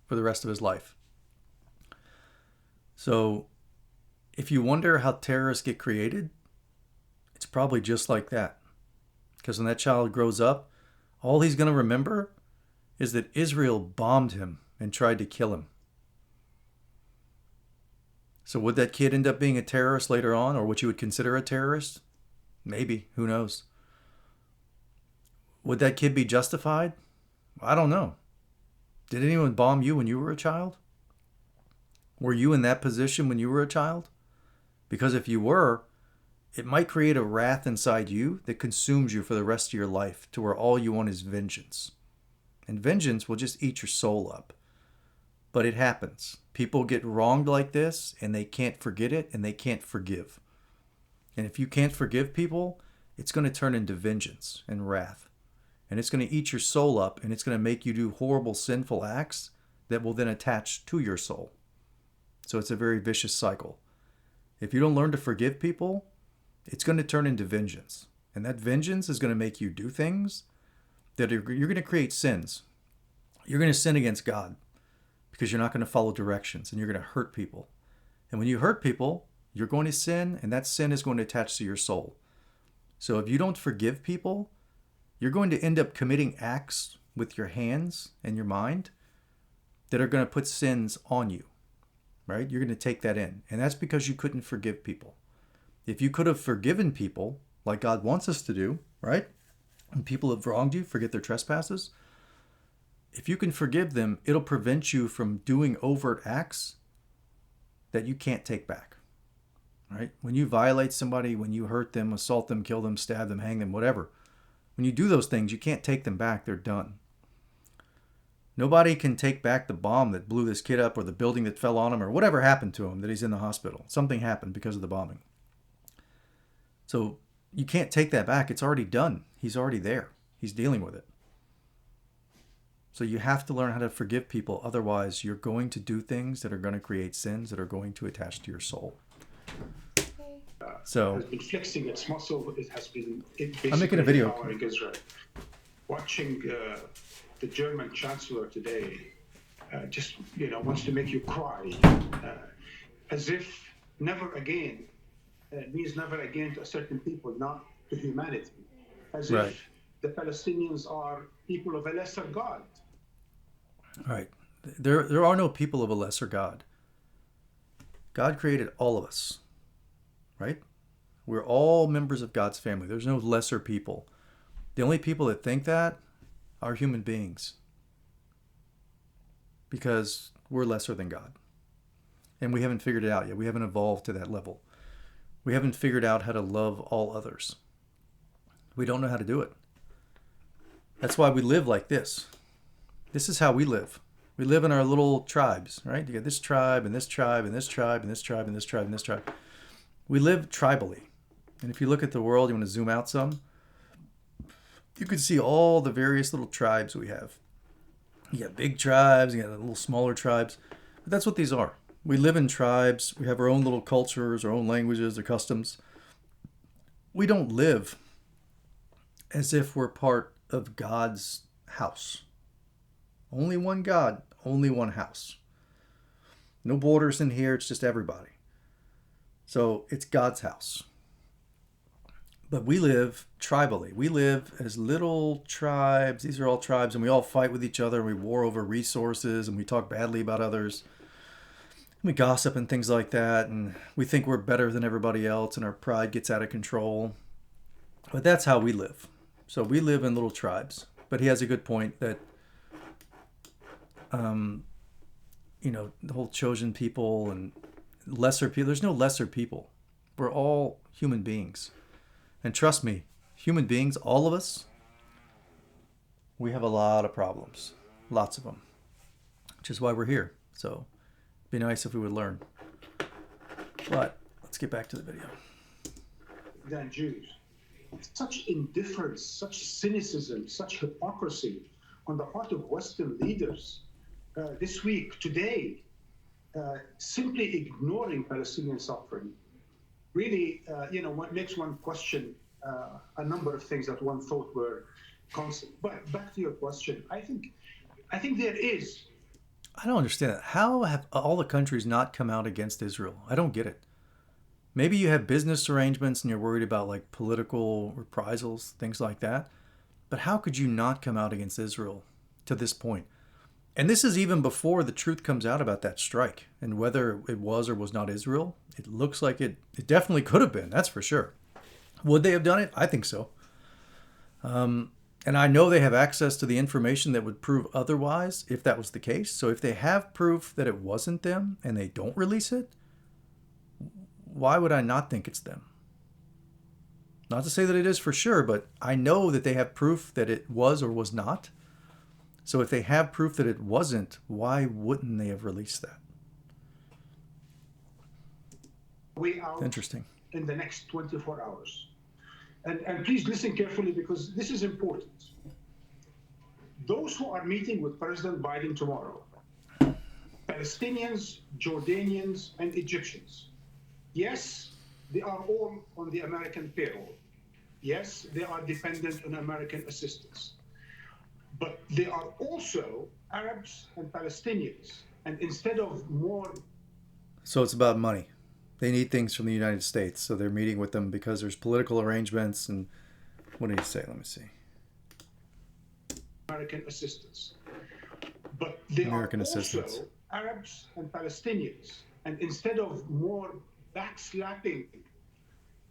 for the rest of his life. So if you wonder how terrorists get created, it's probably just like that. Because when that child grows up, all he's going to remember is that Israel bombed him and tried to kill him. So would that kid end up being a terrorist later on, or what you would consider a terrorist? Maybe. Who knows? Would that kid be justified? I don't know. Did anyone bomb you when you were a child? Were you in that position when you were a child? Because if you were, it might create a wrath inside you that consumes you for the rest of your life to where all you want is vengeance. And vengeance will just eat your soul up. But it happens. People get wronged like this and they can't forget it and they can't forgive. And if you can't forgive people, it's going to turn into vengeance and wrath. And it's going to eat your soul up and it's going to make you do horrible, sinful acts that will then attach to your soul. So it's a very vicious cycle. If you don't learn to forgive people, it's going to turn into vengeance. And that vengeance is going to make you do things that you're going to create sins. You're going to sin against God because you're not going to follow directions and you're going to hurt people. And when you hurt people, you're going to sin and that sin is going to attach to your soul. So if you don't forgive people, you're going to end up committing acts with your hands and your mind that are going to put sins on you, right? You're going to take that in. And that's because you couldn't forgive people. If you could have forgiven people like God wants us to do, right? When people have wronged you, forget their trespasses. If you can forgive them, it'll prevent you from doing overt acts that you can't take back, right? When you violate somebody, when you hurt them, assault them, kill them, stab them, hang them, whatever, when you do those things, you can't take them back. They're done. Nobody can take back the bomb that blew this kid up or the building that fell on him or whatever happened to him that he's in the hospital. Something happened because of the bombing. So you can't take that back. It's already done. He's already there. He's dealing with it. So you have to learn how to forgive people. Otherwise, you're going to do things that are going to create sins that are going to attach to your soul. So has been flexing its muscle. It has been I'm making a video. Empowering Israel. Watching the German Chancellor today just wants to make you cry, as if never again means never again to a certain people, not to humanity, as right. if the Palestinians are people of a lesser God. Right. There are no people of a lesser God. God created all of us, right? We're all members of God's family. There's no lesser people. The only people that think that are human beings, because we're lesser than God. And we haven't figured it out yet. We haven't evolved to that level. We haven't figured out how to love all others. We don't know how to do it. That's why we live like this. This is how we live. We live in our little tribes, right? You got this tribe and this tribe and this tribe and this tribe and this tribe and this tribe. We live tribally. And if you look at the world, you want to zoom out some, you can see all the various little tribes we have. You got big tribes, you got little smaller tribes. But that's what these are. We live in tribes. We have our own little cultures, our own languages, our customs. We don't live as if we're part of God's house. Only one God, only one house. No borders in here, it's just everybody. So it's God's house. But we live tribally. We live as little tribes. These are all tribes, and we all fight with each other, and we war over resources, and we talk badly about others. We gossip and things like that, and we think we're better than everybody else, and our pride gets out of control. But that's how we live. So we live in little tribes. But he has a good point that, the whole chosen people and lesser people, there's no lesser people. We're all human beings. And trust me, human beings, all of us, we have a lot of problems. Lots of them. Which is why we're here. So it'd be nice if we would learn. But let's get back to the video. Than Jews. Such indifference, such cynicism, such hypocrisy on the part of Western leaders this week, today, simply ignoring Palestinian suffering. Really, what makes one question a number of things that one thought were constant. But back to your question, I think there is. I don't understand that. How have all the countries not come out against Israel? I don't get it. Maybe you have business arrangements and you're worried about like political reprisals, things like that. But how could you not come out against Israel to this point? And this is even before the truth comes out about that strike and whether it was or was not Israel. It looks like it definitely could have been, that's for sure. Would they have done it? I think so. And I know they have access to the information that would prove otherwise if that was the case. So if they have proof that it wasn't them and they don't release it, why would I not think it's them? Not to say that it is for sure, but I know that they have proof that it was or was not. So if they have proof that it wasn't, why wouldn't they have released that? Way out Interesting. In the next 24 hours. And please listen carefully because this is important. Those who are meeting with President Biden tomorrow, Palestinians, Jordanians, and Egyptians, yes, they are all on the American payroll. Yes, they are dependent on American assistance. But they are also Arabs and Palestinians. And instead of more... So it's about money. They need things from the United States. So they're meeting with them because there's political arrangements. And what did he say? Let me see. American assistance. But they American are assistance. also Arabs and Palestinians. And instead of more backslapping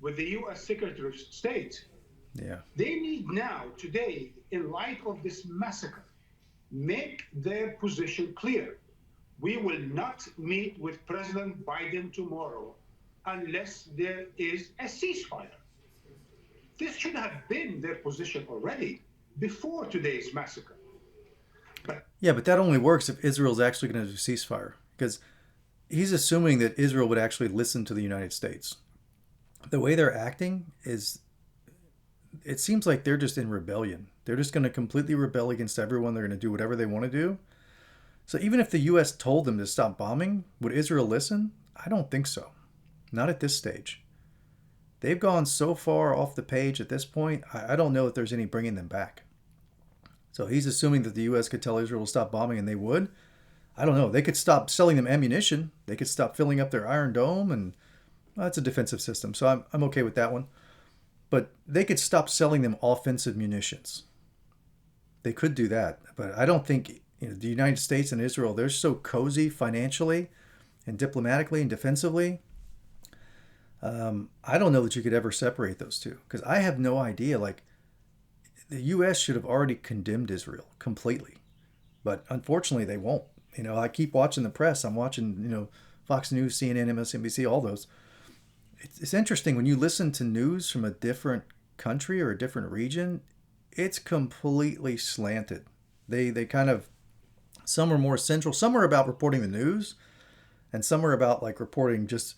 with the US Secretary of State, Yeah. they need now, today, in light of this massacre, make their position clear. We will not meet with President Biden tomorrow unless there is a ceasefire. This should have been their position already before today's massacre. But Yeah, but that only works if Israel's actually going to do ceasefire. Because he's assuming that Israel would actually listen to the United States. The way they're acting is, it seems like they're just in rebellion. They're just going to completely rebel against everyone. They're going to do whatever they want to do. So even if the U.S. told them to stop bombing, would Israel listen? I don't think so. Not at this stage. They've gone so far off the page at this point, I don't know if there's any bringing them back. So he's assuming that the U.S. could tell Israel to stop bombing, and they would. I don't know. They could stop selling them ammunition. They could stop filling up their Iron Dome, and well, that's a defensive system, so I'm okay with that one. But they could stop selling them offensive munitions. They could do that, but I don't think the United States and Israel, they're so cozy financially and diplomatically and defensively. I don't know that you could ever separate those two, because I have no idea. Like, the U.S. should have already condemned Israel completely, but unfortunately they won't. I keep watching the press. I'm watching, Fox News, CNN, MSNBC, all those. It's interesting when you listen to news from a different country or a different region. It's completely slanted. They kind of, some are more central. Some are about reporting the news, and some are about like reporting just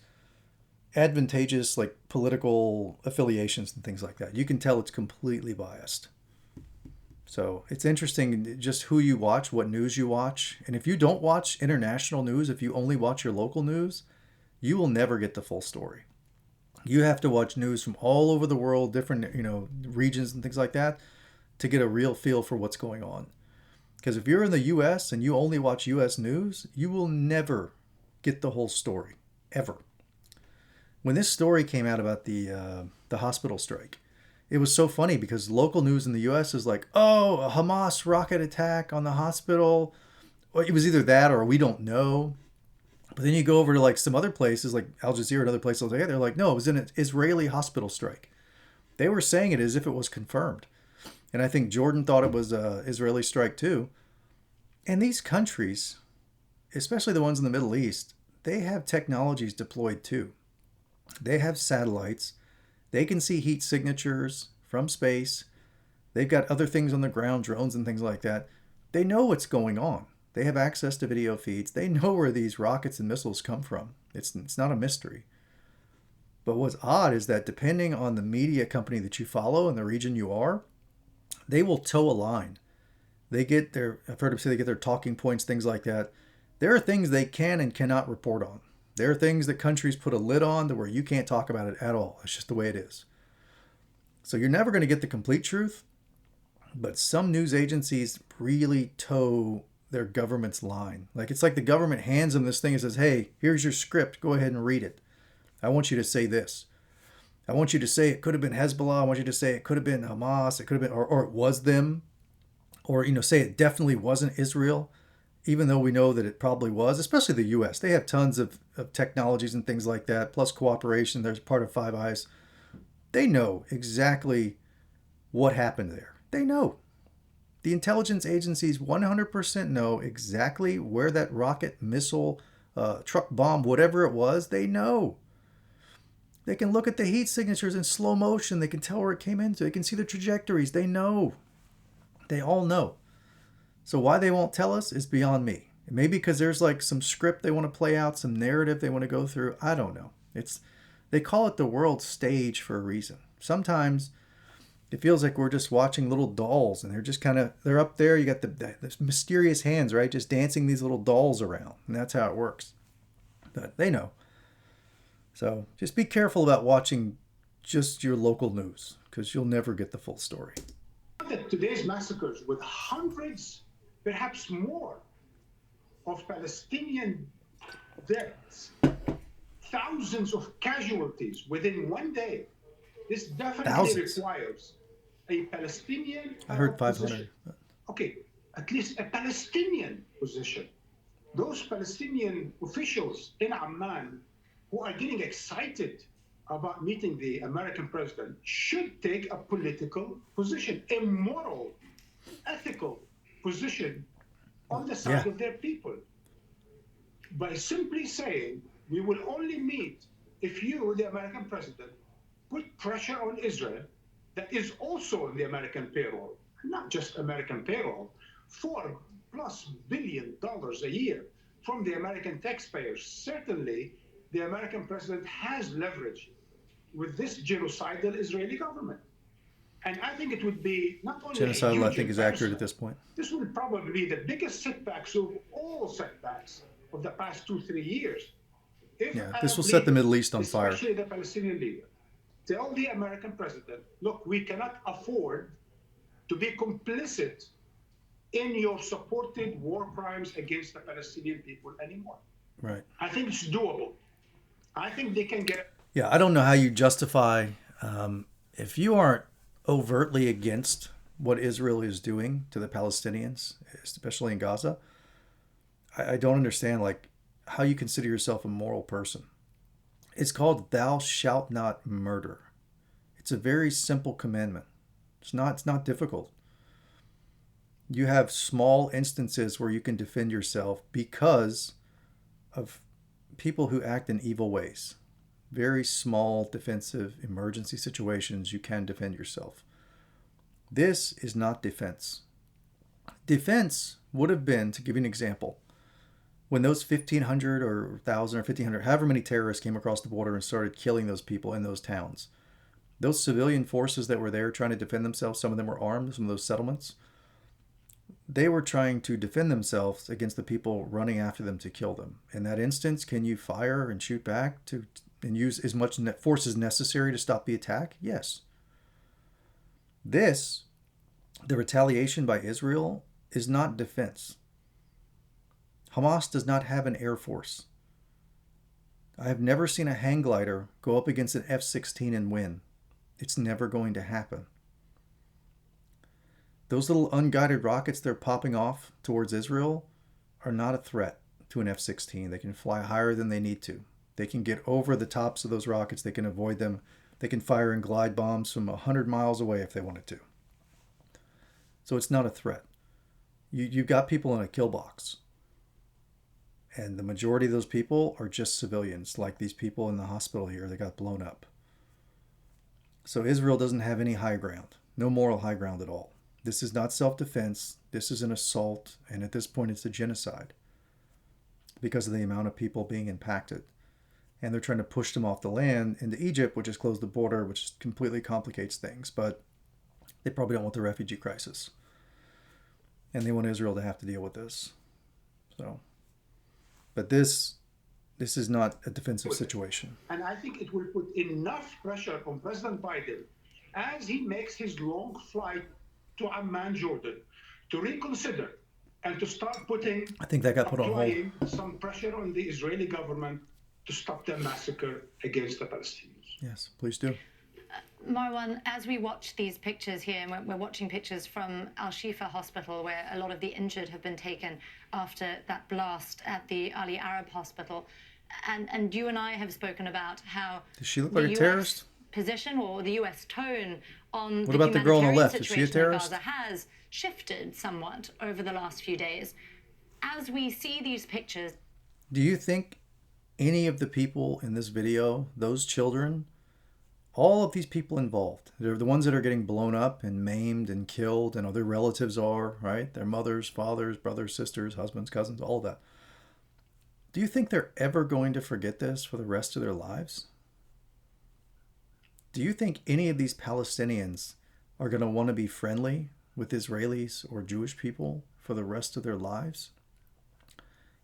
advantageous like political affiliations and things like that. You can tell it's completely biased. So it's interesting just who you watch, what news you watch. And if you don't watch international news, if you only watch your local news, you will never get the full story. You have to watch news from all over the world, different, regions and things like that, to get a real feel for what's going on. Because if you're in the US and you only watch US news, you will never get the whole story, ever. When this story came out about the hospital strike, it was so funny because local news in the U.S. is like, oh, a Hamas rocket attack on the hospital. Well, it was either that or we don't know. But then you go over to like some other places like Al Jazeera and other places like that. They're like, no, it was an Israeli hospital strike. They were saying it as if it was confirmed. And I think Jordan thought it was an Israeli strike too. And these countries, especially the ones in the Middle East, they have technologies deployed too. They have satellites. They can see heat signatures from space. They've got other things on the ground, drones and things like that. They know what's going on. They have access to video feeds. They know where these rockets and missiles come from. It's not a mystery. But what's odd is that depending on the media company that you follow and the region you are, they will toe a line. I've heard them say they get their talking points, things like that. There are things they can and cannot report on. There are things that countries put a lid on to where you can't talk about it at all. It's just the way it is. So you're never going to get the complete truth, but some news agencies really toe their government's line. Like, it's like the government hands them this thing and says, hey, here's your script. Go ahead and read it. I want you to say this. I want you to say it could have been Hezbollah. I want you to say it could have been Hamas. It could have been, or it was them. Or, say it definitely wasn't Israel, even though we know that it probably was, especially the U.S. They have tons of technologies and things like that, plus cooperation. There's part of Five Eyes. They know exactly what happened there. They know. The intelligence agencies 100% know exactly where that rocket, missile, truck bomb, whatever it was, they know. They can look at the heat signatures in slow motion. They can tell where it came into. They can see the trajectories. They know. They all know. So why they won't tell us is beyond me. Maybe because there's like some script they want to play out, some narrative they want to go through. I don't know. They call it the world stage for a reason. Sometimes it feels like we're just watching little dolls and they're up there. You got the mysterious hands, right? Just dancing these little dolls around. And that's how it works. But they know. So just be careful about watching just your local news because you'll never get the full story. That today's massacres with hundreds, perhaps more, of Palestinian deaths, thousands of casualties within one day. This definitely Thousands. requires a Palestinian. I heard 500. Okay, at least a Palestinian position. Those Palestinian officials in Amman who are getting excited about meeting the American president should take a political position, a moral, ethical position on the Yeah. side of their people. By simply saying, we will only meet if you, the American president, put pressure on Israel, that is also on the American payroll, not just American payroll, $4+ billion a year from the American taxpayers. Certainly, the American president has leverage with this genocidal Israeli government. And I think it would be not only a Genocidal, I huge think, is accurate at embarrassment, this point. this would probably be the biggest setbacks of all setbacks of the past 2-3 years. If Yeah, this will Arab set the Middle leaders, East on fire. especially the Palestinian leader, tell the American president, look, we cannot afford to be complicit in your supported war crimes against the Palestinian people anymore. Right. I think it's doable. I think they can get. Yeah, I don't know how you justify if you aren't overtly against what Israel is doing to the Palestinians, especially in Gaza. I don't understand like how you consider yourself a moral person. It's called "Thou shalt not murder." It's a very simple commandment. It's not difficult. You have small instances where you can defend yourself because of people who act in evil ways. Very small defensive emergency situations you can defend yourself. This is not defense. Defense would have been, to give you an example, when those 1,500 or 1,000 or 1,500, however many terrorists came across the border and started killing those people in those towns. Those civilian forces that were there trying to defend themselves, some of them were armed, some of those settlements, they were trying to defend themselves against the people running after them to kill them. In that instance, can you fire and shoot back and use as much force as necessary to stop the attack? Yes. The retaliation by Israel, is not defense. Hamas does not have an air force. I have never seen a hang glider go up against an F-16 and win. It's never going to happen. Those little unguided rockets they're popping off towards Israel are not a threat to an F-16. They can fly higher than they need to. They can get over the tops of those rockets. They can avoid them. They can fire in glide bombs from 100 miles away if they wanted to. So it's not a threat. You've got people in a kill box. And the majority of those people are just civilians, like these people in the hospital here that got blown up. So Israel doesn't have any high ground, no moral high ground at all. This is not self-defense. This is an assault. And at this point, it's a genocide because of the amount of people being impacted. And they're trying to push them off the land into Egypt, which has closed the border, which completely complicates things. But they probably don't want the refugee crisis. And they want Israel to have to deal with this. So, but this is not a defensive situation. And I think it will put enough pressure on President Biden as he makes his long flight to Amman, Jordan, to reconsider and to start putting, I think that got put on hold. applying some pressure on the Israeli government to stop the massacre against the Palestinians. Yes, please do. Marwan, as we watch these pictures here, and we're watching pictures from Al Shifa Hospital, where a lot of the injured have been taken after that blast at the Ali Arab Hospital, and you and I have spoken about how Does she look like a terrorist? Position or the U.S. tone on What about the girl on the left? Is she a terrorist? Gaza has shifted somewhat over the last few days. As we see these pictures, do you think any of the people in this video, those children, all of these people involved, they're the ones that are getting blown up and maimed and killed, and other relatives are, right? Their mothers, fathers, brothers, sisters, husbands, cousins, all of that. Do you think they're ever going to forget this for the rest of their lives? Do you think any of these Palestinians are going to want to be friendly with Israelis or Jewish people for the rest of their lives?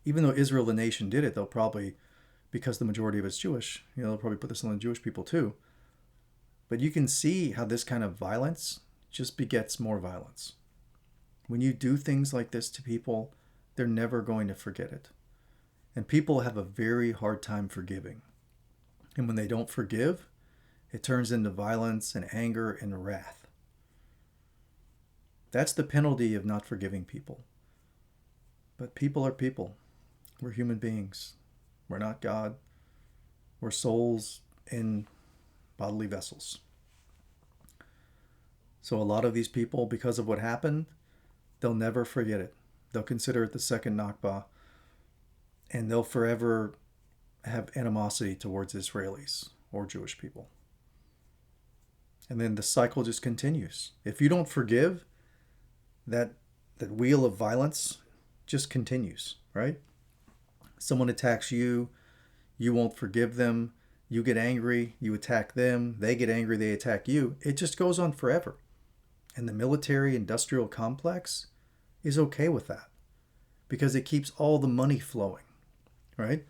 Even though Israel, the nation, did it, they'll probably, because the majority of it's Jewish, they'll probably put this on the Jewish people too. But you can see how this kind of violence just begets more violence. When you do things like this to people, they're never going to forget it. And people have a very hard time forgiving. And when they don't forgive, it turns into violence and anger and wrath. That's the penalty of not forgiving people. But people are people. We're human beings. We're not God. We're souls in bodily vessels. So a lot of these people, because of what happened, they'll never forget it. They'll consider it the second Nakba, and they'll forever have animosity towards Israelis or Jewish people. And then the cycle just continues. If you don't forgive, that wheel of violence just continues, right? Someone attacks you, you won't forgive them, you get angry, you attack them, they get angry, they attack you. It just goes on forever. And the military industrial complex is okay with that because it keeps all the money flowing, right?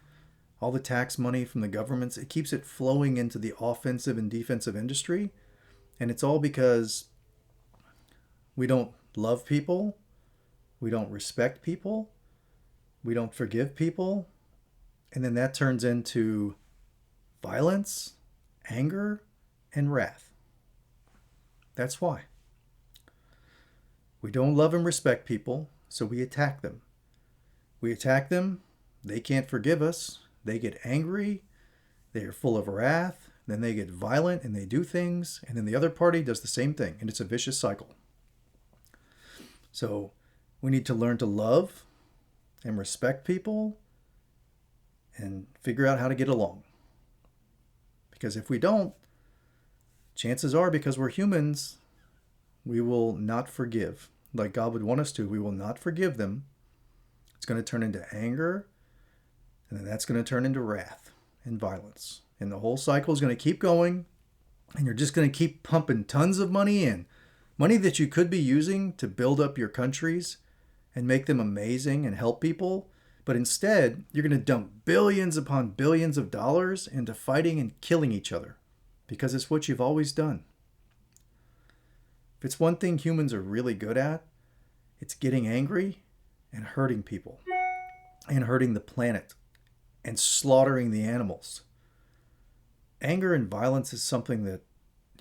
All the tax money from the governments, it keeps it flowing into the offensive and defensive industry. And it's all because we don't love people, we don't respect people, we don't forgive people, and then that turns into violence, anger, and wrath. That's why. We don't love and respect people, so we attack them. We attack them, they can't forgive us, they get angry, they are full of wrath, then they get violent and they do things, and then the other party does the same thing, and it's a vicious cycle. So we need to learn to love and respect people and figure out how to get along. Because if we don't, chances are, because we're humans, we will not forgive. Like God would want us to, we will not forgive them. It's going to turn into anger, and then that's going to turn into wrath and violence. And the whole cycle is going to keep going, and you're just going to keep pumping tons of money in. Money that you could be using to build up your countries and make them amazing and help people. But instead, you're going to dump billions upon billions of dollars into fighting and killing each other because it's what you've always done. If it's one thing humans are really good at, it's getting angry and hurting people and hurting the planet and slaughtering the animals. Anger and violence is something that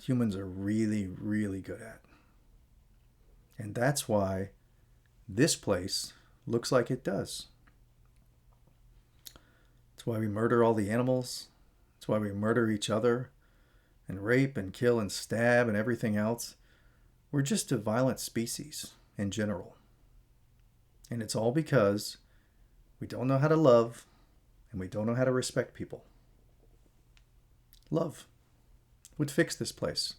humans are really, really good at. And that's why this place looks like it does. It's why we murder all the animals. It's why we murder each other and rape and kill and stab and everything else. We're just a violent species in general. And it's all because we don't know how to love and we don't know how to respect people. Love would fix this place.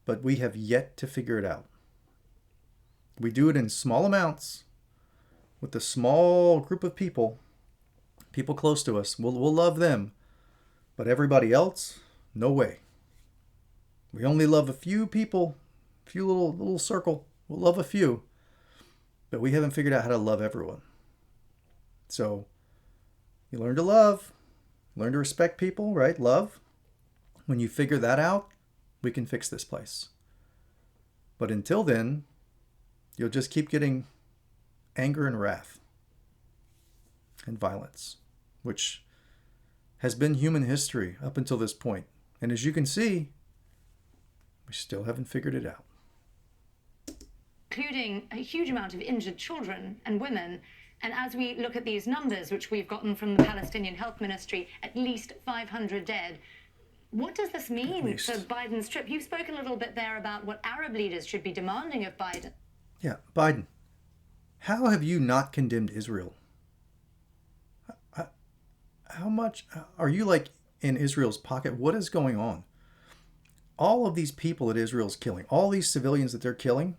But we have yet to figure it out. We do it in small amounts with a small group of people close to us. We'll love them. But everybody else, no way. We only love a few people, a few little circle. We'll love a few. But we haven't figured out how to love everyone. So you learn to love, learn to respect people, right? Love. When you figure that out, we can fix this place. But until then, you'll just keep getting anger and wrath and violence, which has been human history up until this point. And as you can see, we still haven't figured it out. Including a huge amount of injured children and women. And as we look at these numbers, which we've gotten from the Palestinian Health Ministry, at least 500 dead. What does this mean for Biden's trip? You spoke a little bit there about what Arab leaders should be demanding of Biden. Yeah, Biden, how have you not condemned Israel? How much are you like in Israel's pocket? What is going on? All of these people that Israel's killing, all these civilians that they're killing,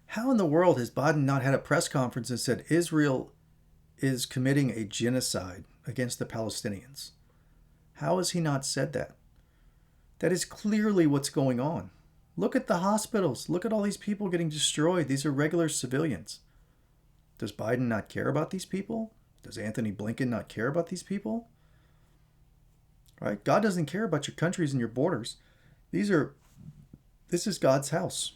how in the world has Biden not had a press conference and said Israel is committing a genocide against the Palestinians? How has he not said that? That is clearly what's going on. Look at the hospitals. Look at all these people getting destroyed. These are regular civilians. Does Biden not care about these people? Does Anthony Blinken not care about these people? Right? God doesn't care about your countries and your borders. This is God's house.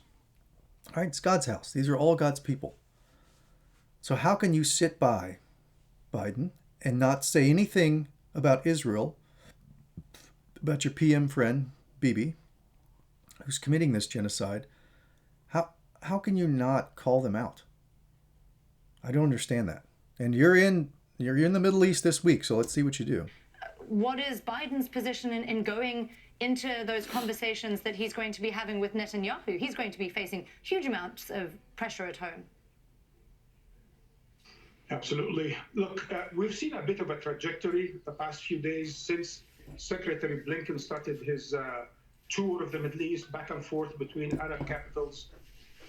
All right? It's God's house. These are all God's people. So how can you sit by Biden and not say anything about Israel, about your PM friend, Bibi, who's committing this genocide? how can you not call them out? I don't understand that. And you're in the Middle East this week, so let's see what you do. What is Biden's position in going into those conversations that he's going to be having with Netanyahu? He's going to be facing huge amounts of pressure at home. Absolutely. Look, we've seen a bit of a trajectory the past few days since Secretary Blinken started his tour of the Middle East back and forth between Arab capitals.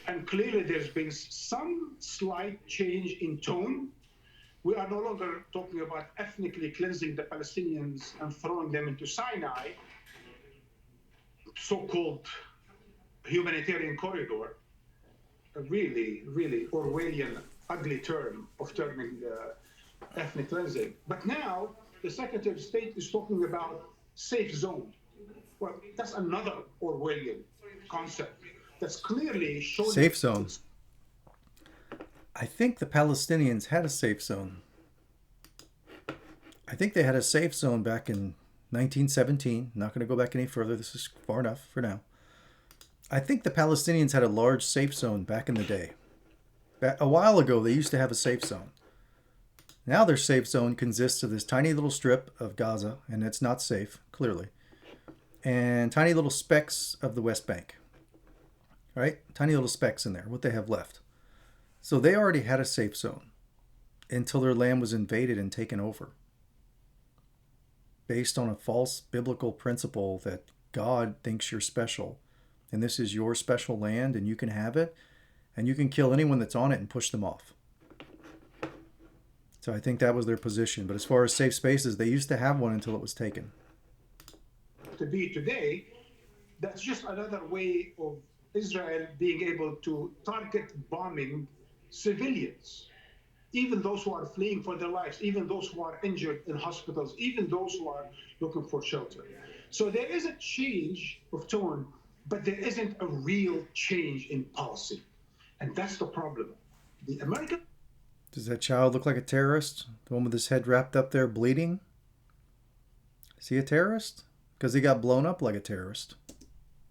And clearly there's been some slight change in tone. We are no longer talking about ethnically cleansing the Palestinians and throwing them into Sinai, so-called humanitarian corridor, a really, really Orwellian, ugly term of terming ethnic cleansing. But now the Secretary of State is talking about safe zone. Well, that's another Orwellian concept that's clearly showing. Safe zone. I think the Palestinians had a safe zone. I think they had a safe zone back in 1917. Not going to go back any further. This is far enough for now. I think the Palestinians had a large safe zone back in the day. A while ago, they used to have a safe zone. Now their safe zone consists of this tiny little strip of Gaza, and it's not safe, clearly, and tiny little specks of the West Bank. Right? Tiny little specks in there, what they have left. So they already had a safe zone until their land was invaded and taken over, based on a false biblical principle that God thinks you're special, and this is your special land, and you can have it, and you can kill anyone that's on it and push them off. So I think that was their position. But as far as safe spaces, they used to have one until it was taken. To be today, that's just another way of Israel being able to target bombing civilians, even those who are fleeing for their lives, even those who are injured in hospitals, even those who are looking for shelter. So there is a change of tone, but there isn't a real change in policy. And that's the problem. The American... Does that child look like a terrorist? The one with his head wrapped up there bleeding? Is he a terrorist? Because he got blown up like a terrorist.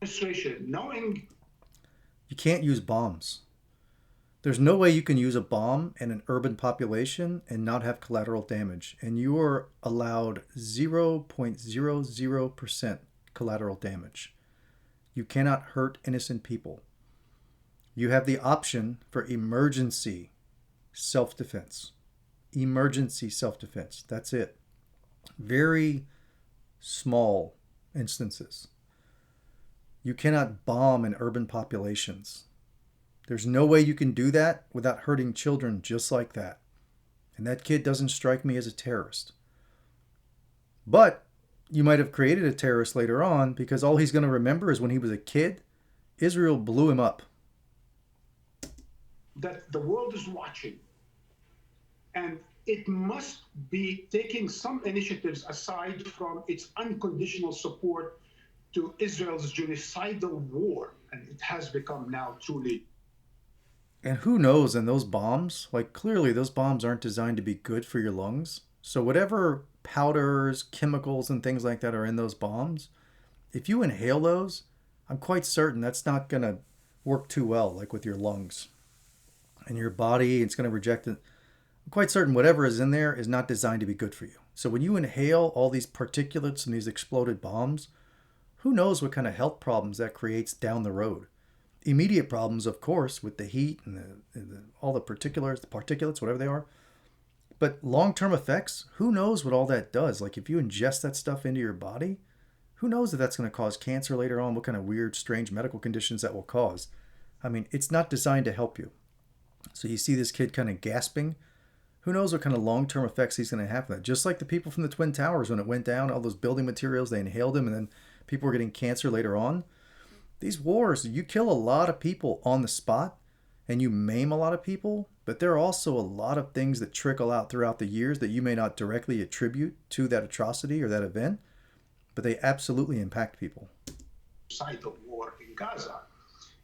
Administration, knowing... You can't use bombs. There's no way you can use a bomb in an urban population and not have collateral damage. And you are allowed 0.00% collateral damage. You cannot hurt innocent people. You have the option for emergency self-defense. Emergency self-defense. That's it. Very small instances. You cannot bomb in urban populations. There's no way you can do that without hurting children just like that. And that kid doesn't strike me as a terrorist. But you might have created a terrorist later on because all he's going to remember is when he was a kid, Israel blew him up. That the world is watching. And it must be taking some initiatives aside from its unconditional support to Israel's genocidal war. And it has become now truly. And who knows, and those bombs, like clearly those bombs aren't designed to be good for your lungs. So whatever powders, chemicals, and things like that are in those bombs, if you inhale those, I'm quite certain that's not going to work too well, like with your lungs and your body. It's going to reject it. I'm quite certain whatever is in there is not designed to be good for you. So when you inhale all these particulates and these exploded bombs, who knows what kind of health problems that creates down the road. Immediate problems, of course, with the heat and all the particulates, whatever they are. But long-term effects, who knows what all that does? Like if you ingest that stuff into your body, who knows if that's going to cause cancer later on, what kind of weird, strange medical conditions that will cause. I mean, it's not designed to help you. So you see this kid kind of gasping. Who knows what kind of long-term effects he's going to have from that. Just like the people from the Twin Towers, when it went down, all those building materials, they inhaled them, and then people were getting cancer later on. These wars, you kill a lot of people on the spot, and you maim a lot of people, but there are also a lot of things that trickle out throughout the years that you may not directly attribute to that atrocity or that event, but they absolutely impact people. Site of war in Gaza.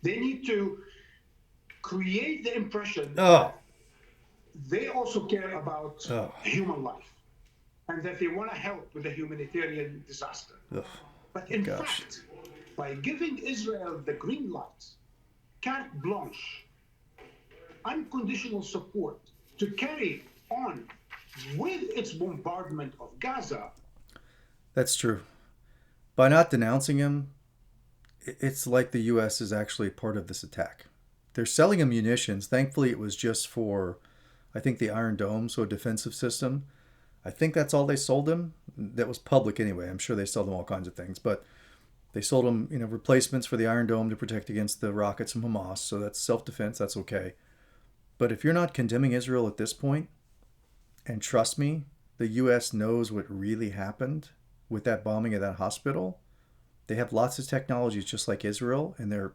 They need to create the impression Oh. that they also care about human life and that they want to help with the humanitarian disaster. Ugh. But in fact, by giving Israel the green light carte blanche, unconditional support to carry on with its bombardment of Gaza. That's true. By not denouncing him, it's like the U.S. is actually part of this attack. They're selling him munitions. Thankfully, it was just for, I think, the Iron Dome, so a defensive system. I think that's all they sold him. That was public anyway. I'm sure they sold him all kinds of things, but they sold him, replacements for the Iron Dome to protect against the rockets from Hamas. So that's self-defense. That's okay. But if you're not condemning Israel at this point, and trust me, the U.S. knows what really happened with that bombing of that hospital. They have lots of technologies just like Israel and their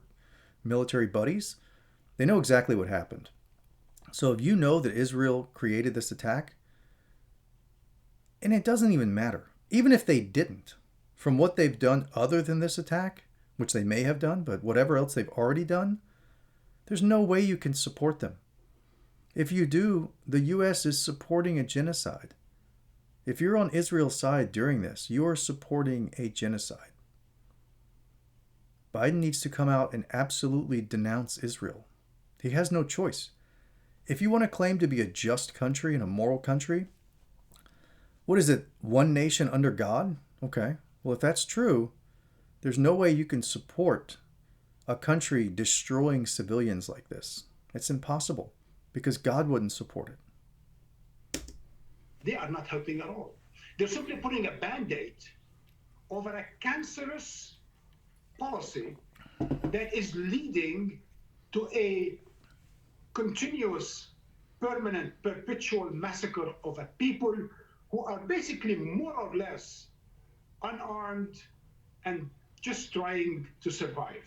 military buddies. They know exactly what happened. So if you know that Israel created this attack, and it doesn't even matter, even if they didn't, from what they've done other than this attack, which they may have done, but whatever else they've already done, there's no way you can support them. If you do, the U.S. is supporting a genocide. If you're on Israel's side during this, you are supporting a genocide. Biden needs to come out and absolutely denounce Israel. He has no choice. If you want to claim to be a just country and a moral country, what is it? One nation under God? Okay. Well, if that's true, there's no way you can support a country destroying civilians like this. It's impossible because God wouldn't support it. They are not helping at all. They're simply putting a band-aid over a cancerous policy that is leading to a continuous, permanent, perpetual massacre of a people who are basically more or less unarmed and just trying to survive.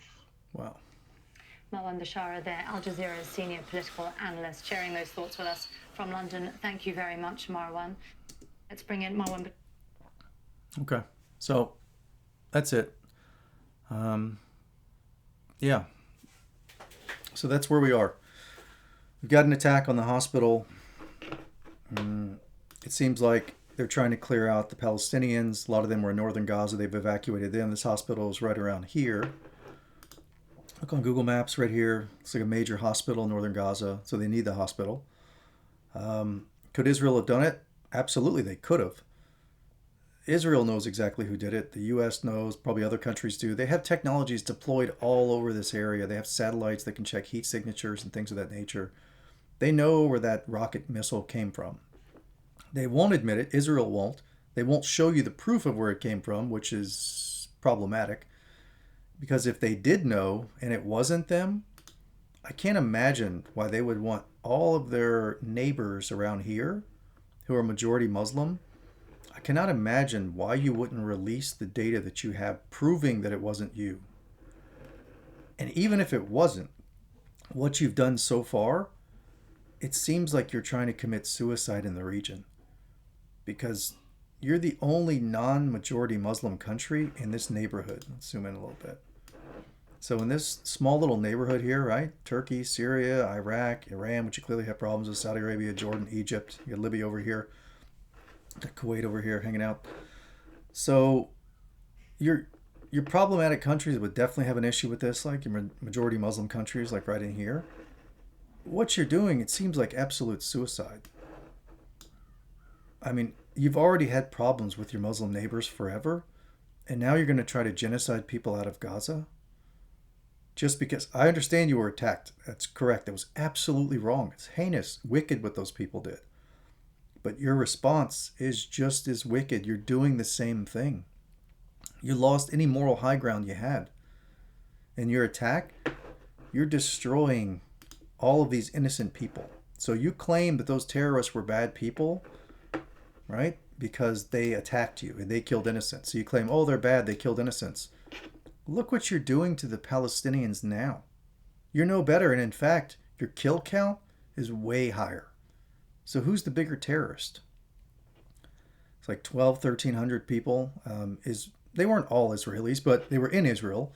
Wow. Marwan Bashara there, Al Jazeera's senior political analyst, sharing those thoughts with us from London. Thank you very much, Marwan. Let's bring in Marwan. Okay. So that's it. Yeah. So that's where we are. We've got an attack on the hospital. It seems like they're trying to clear out the Palestinians. A lot of them were in northern Gaza. They've evacuated them. This hospital is right around here. Look on Google Maps right here. It's like a major hospital in northern Gaza, so they need the hospital. Could Israel have done it? Absolutely, they could have. Israel knows exactly who did it. The U.S. knows. Probably other countries do. They have technologies deployed all over this area. They have satellites that can check heat signatures and things of that nature. They know where that rocket missile came from. They won't admit it. Israel won't. They won't show you the proof of where it came from, which is problematic. Because if they did know and it wasn't them, I can't imagine why they would want all of their neighbors around here who are majority Muslim. I cannot imagine why you wouldn't release the data that you have proving that it wasn't you. And even if it wasn't, what you've done so far, it seems like you're trying to commit suicide in the region. Because you're the only non-majority Muslim country in this neighborhood. Let's zoom in a little bit. So in this small little neighborhood here, right? Turkey, Syria, Iraq, Iran, which you clearly have problems with, Saudi Arabia, Jordan, Egypt. You got Libya over here. Got Kuwait over here hanging out. So your problematic countries would definitely have an issue with this, like your majority Muslim countries, like right in here. What you're doing, it seems like absolute suicide. I mean, you've already had problems with your Muslim neighbors forever, and now you're going to try to genocide people out of Gaza? Just because I understand you were attacked. That's correct. That was absolutely wrong. It's heinous, wicked what those people did. But your response is just as wicked. You're doing the same thing. You lost any moral high ground you had. In your attack, you're destroying all of these innocent people. So you claim that those terrorists were bad people, right? Because they attacked you and they killed innocents. So you claim, oh, they're bad, they killed innocents. Look what you're doing to the Palestinians now. You're no better. And in fact, your kill count is way higher. So who's the bigger terrorist? It's like 1,300 people. They weren't all Israelis, but they were in Israel,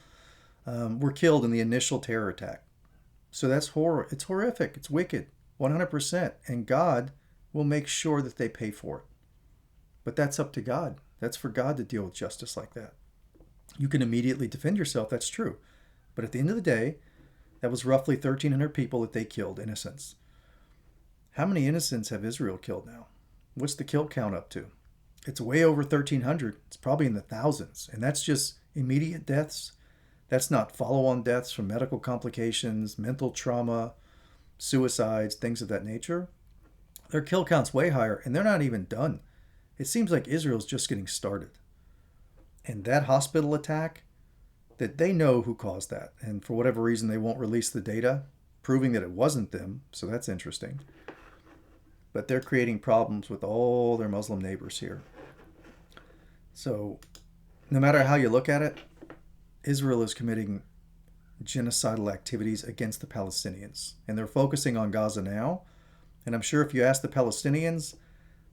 were killed in the initial terror attack. So that's horror. It's horrific. It's wicked, 100%. And God will make sure that they pay for it. But that's up to God. That's for God to deal with justice like that. You can immediately defend yourself. That's true. But at the end of the day, That was roughly 1,300 people that they killed, innocents. How many innocents have Israel killed now? What's the kill count up to? It's way over 1,300. It's probably in the thousands. And that's just immediate deaths. That's not follow-on deaths from medical complications, mental trauma, suicides, things of that nature. Their kill count's way higher, and they're not even done. It seems like Israel's just getting started. And that hospital attack, that they know who caused that. And for whatever reason, they won't release the data, proving that it wasn't them. So that's interesting. But they're creating problems with all their Muslim neighbors here. So no matter how you look at it, Israel is committing genocidal activities against the Palestinians. And they're focusing on Gaza now. And I'm sure if you ask the Palestinians,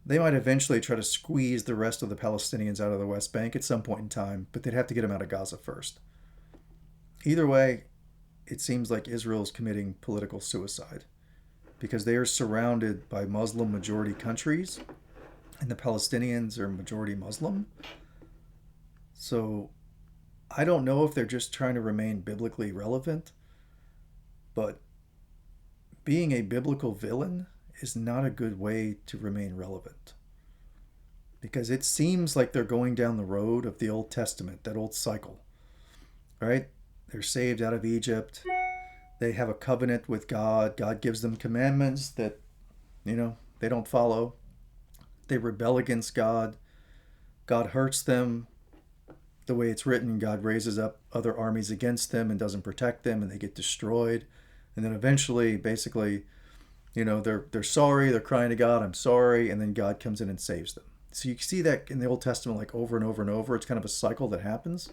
they might eventually try to squeeze the rest of the Palestinians out of the West Bank at some point in time, but they'd have to get them out of Gaza first. Either way, it seems like Israel is committing political suicide because they are surrounded by Muslim majority countries and the Palestinians are majority Muslim. So I don't know if they're just trying to remain biblically relevant, but being a biblical villain is not a good way to remain relevant. Because it seems like they're going down the road of the Old Testament, that old cycle, right? They're saved out of Egypt. They have a covenant with God. God gives them commandments that, they don't follow. They rebel against God. God hurts them. The way it's written, God raises up other armies against them and doesn't protect them, and they get destroyed. And then eventually, basically, they're sorry, they're crying to God, I'm sorry, and then God comes in and saves them. So you see that in the Old Testament like over and over and over. It's kind of a cycle that happens.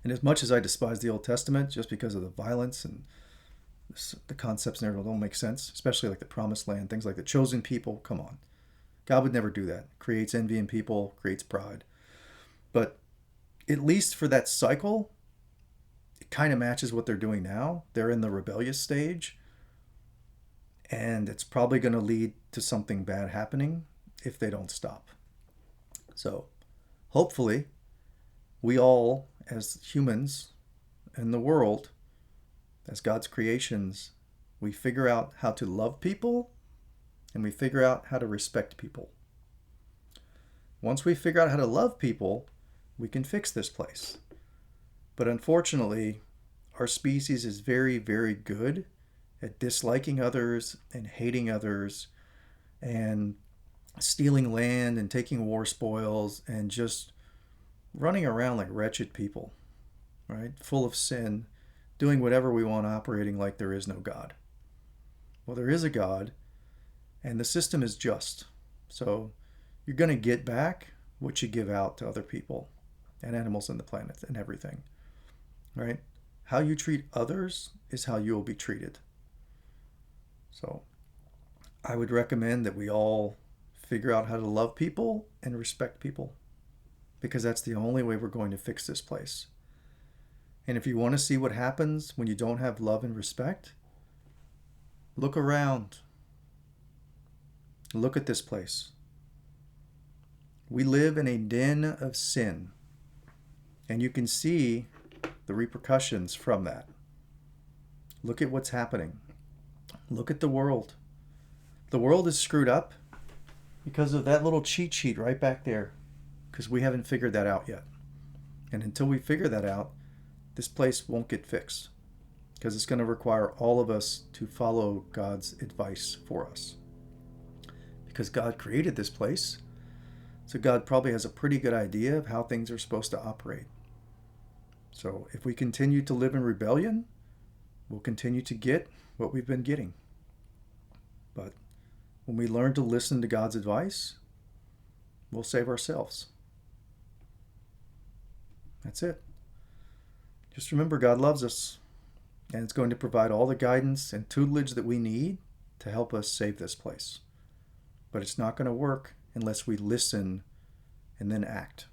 And as much as I despise the Old Testament just because of the violence and the concepts in there don't make sense, especially like the Promised Land, things like the chosen people, come on. God would never do that. Creates envy in people, creates pride. But at least for that cycle, it kind of matches what they're doing now. They're in the rebellious stage. And it's probably going to lead to something bad happening if they don't stop. So hopefully we all, as humans in the world, as God's creations, we figure out how to love people and we figure out how to respect people. Once we figure out how to love people, we can fix this place. But unfortunately, our species is very, very good at disliking others and hating others and stealing land and taking war spoils and just running around like wretched people, right? Full of sin, doing whatever we want, operating like there is no God. Well, there is a God, and the system is just. So you're going to get back what you give out to other people and animals on the planet and everything, right? How you treat others is how you will be treated. So I would recommend that we all figure out how to love people and respect people, because that's the only way we're going to fix this place. And if you want to see what happens when you don't have love and respect, look around. Look at this place. We live in a den of sin, and you can see the repercussions from that. Look at what's happening. Look at the world. The world is screwed up because of that little cheat sheet right back there, because we haven't figured that out yet. And until we figure that out, this place won't get fixed, because it's going to require all of us to follow God's advice for us. Because God created this place, so God probably has a pretty good idea of how things are supposed to operate. So if we continue to live in rebellion, we'll continue to get what we've been getting. But when we learn to listen to God's advice, we'll save ourselves. That's it. Just remember, God loves us, and it's going to provide all the guidance and tutelage that we need to help us save this place. But it's not going to work unless we listen and then act.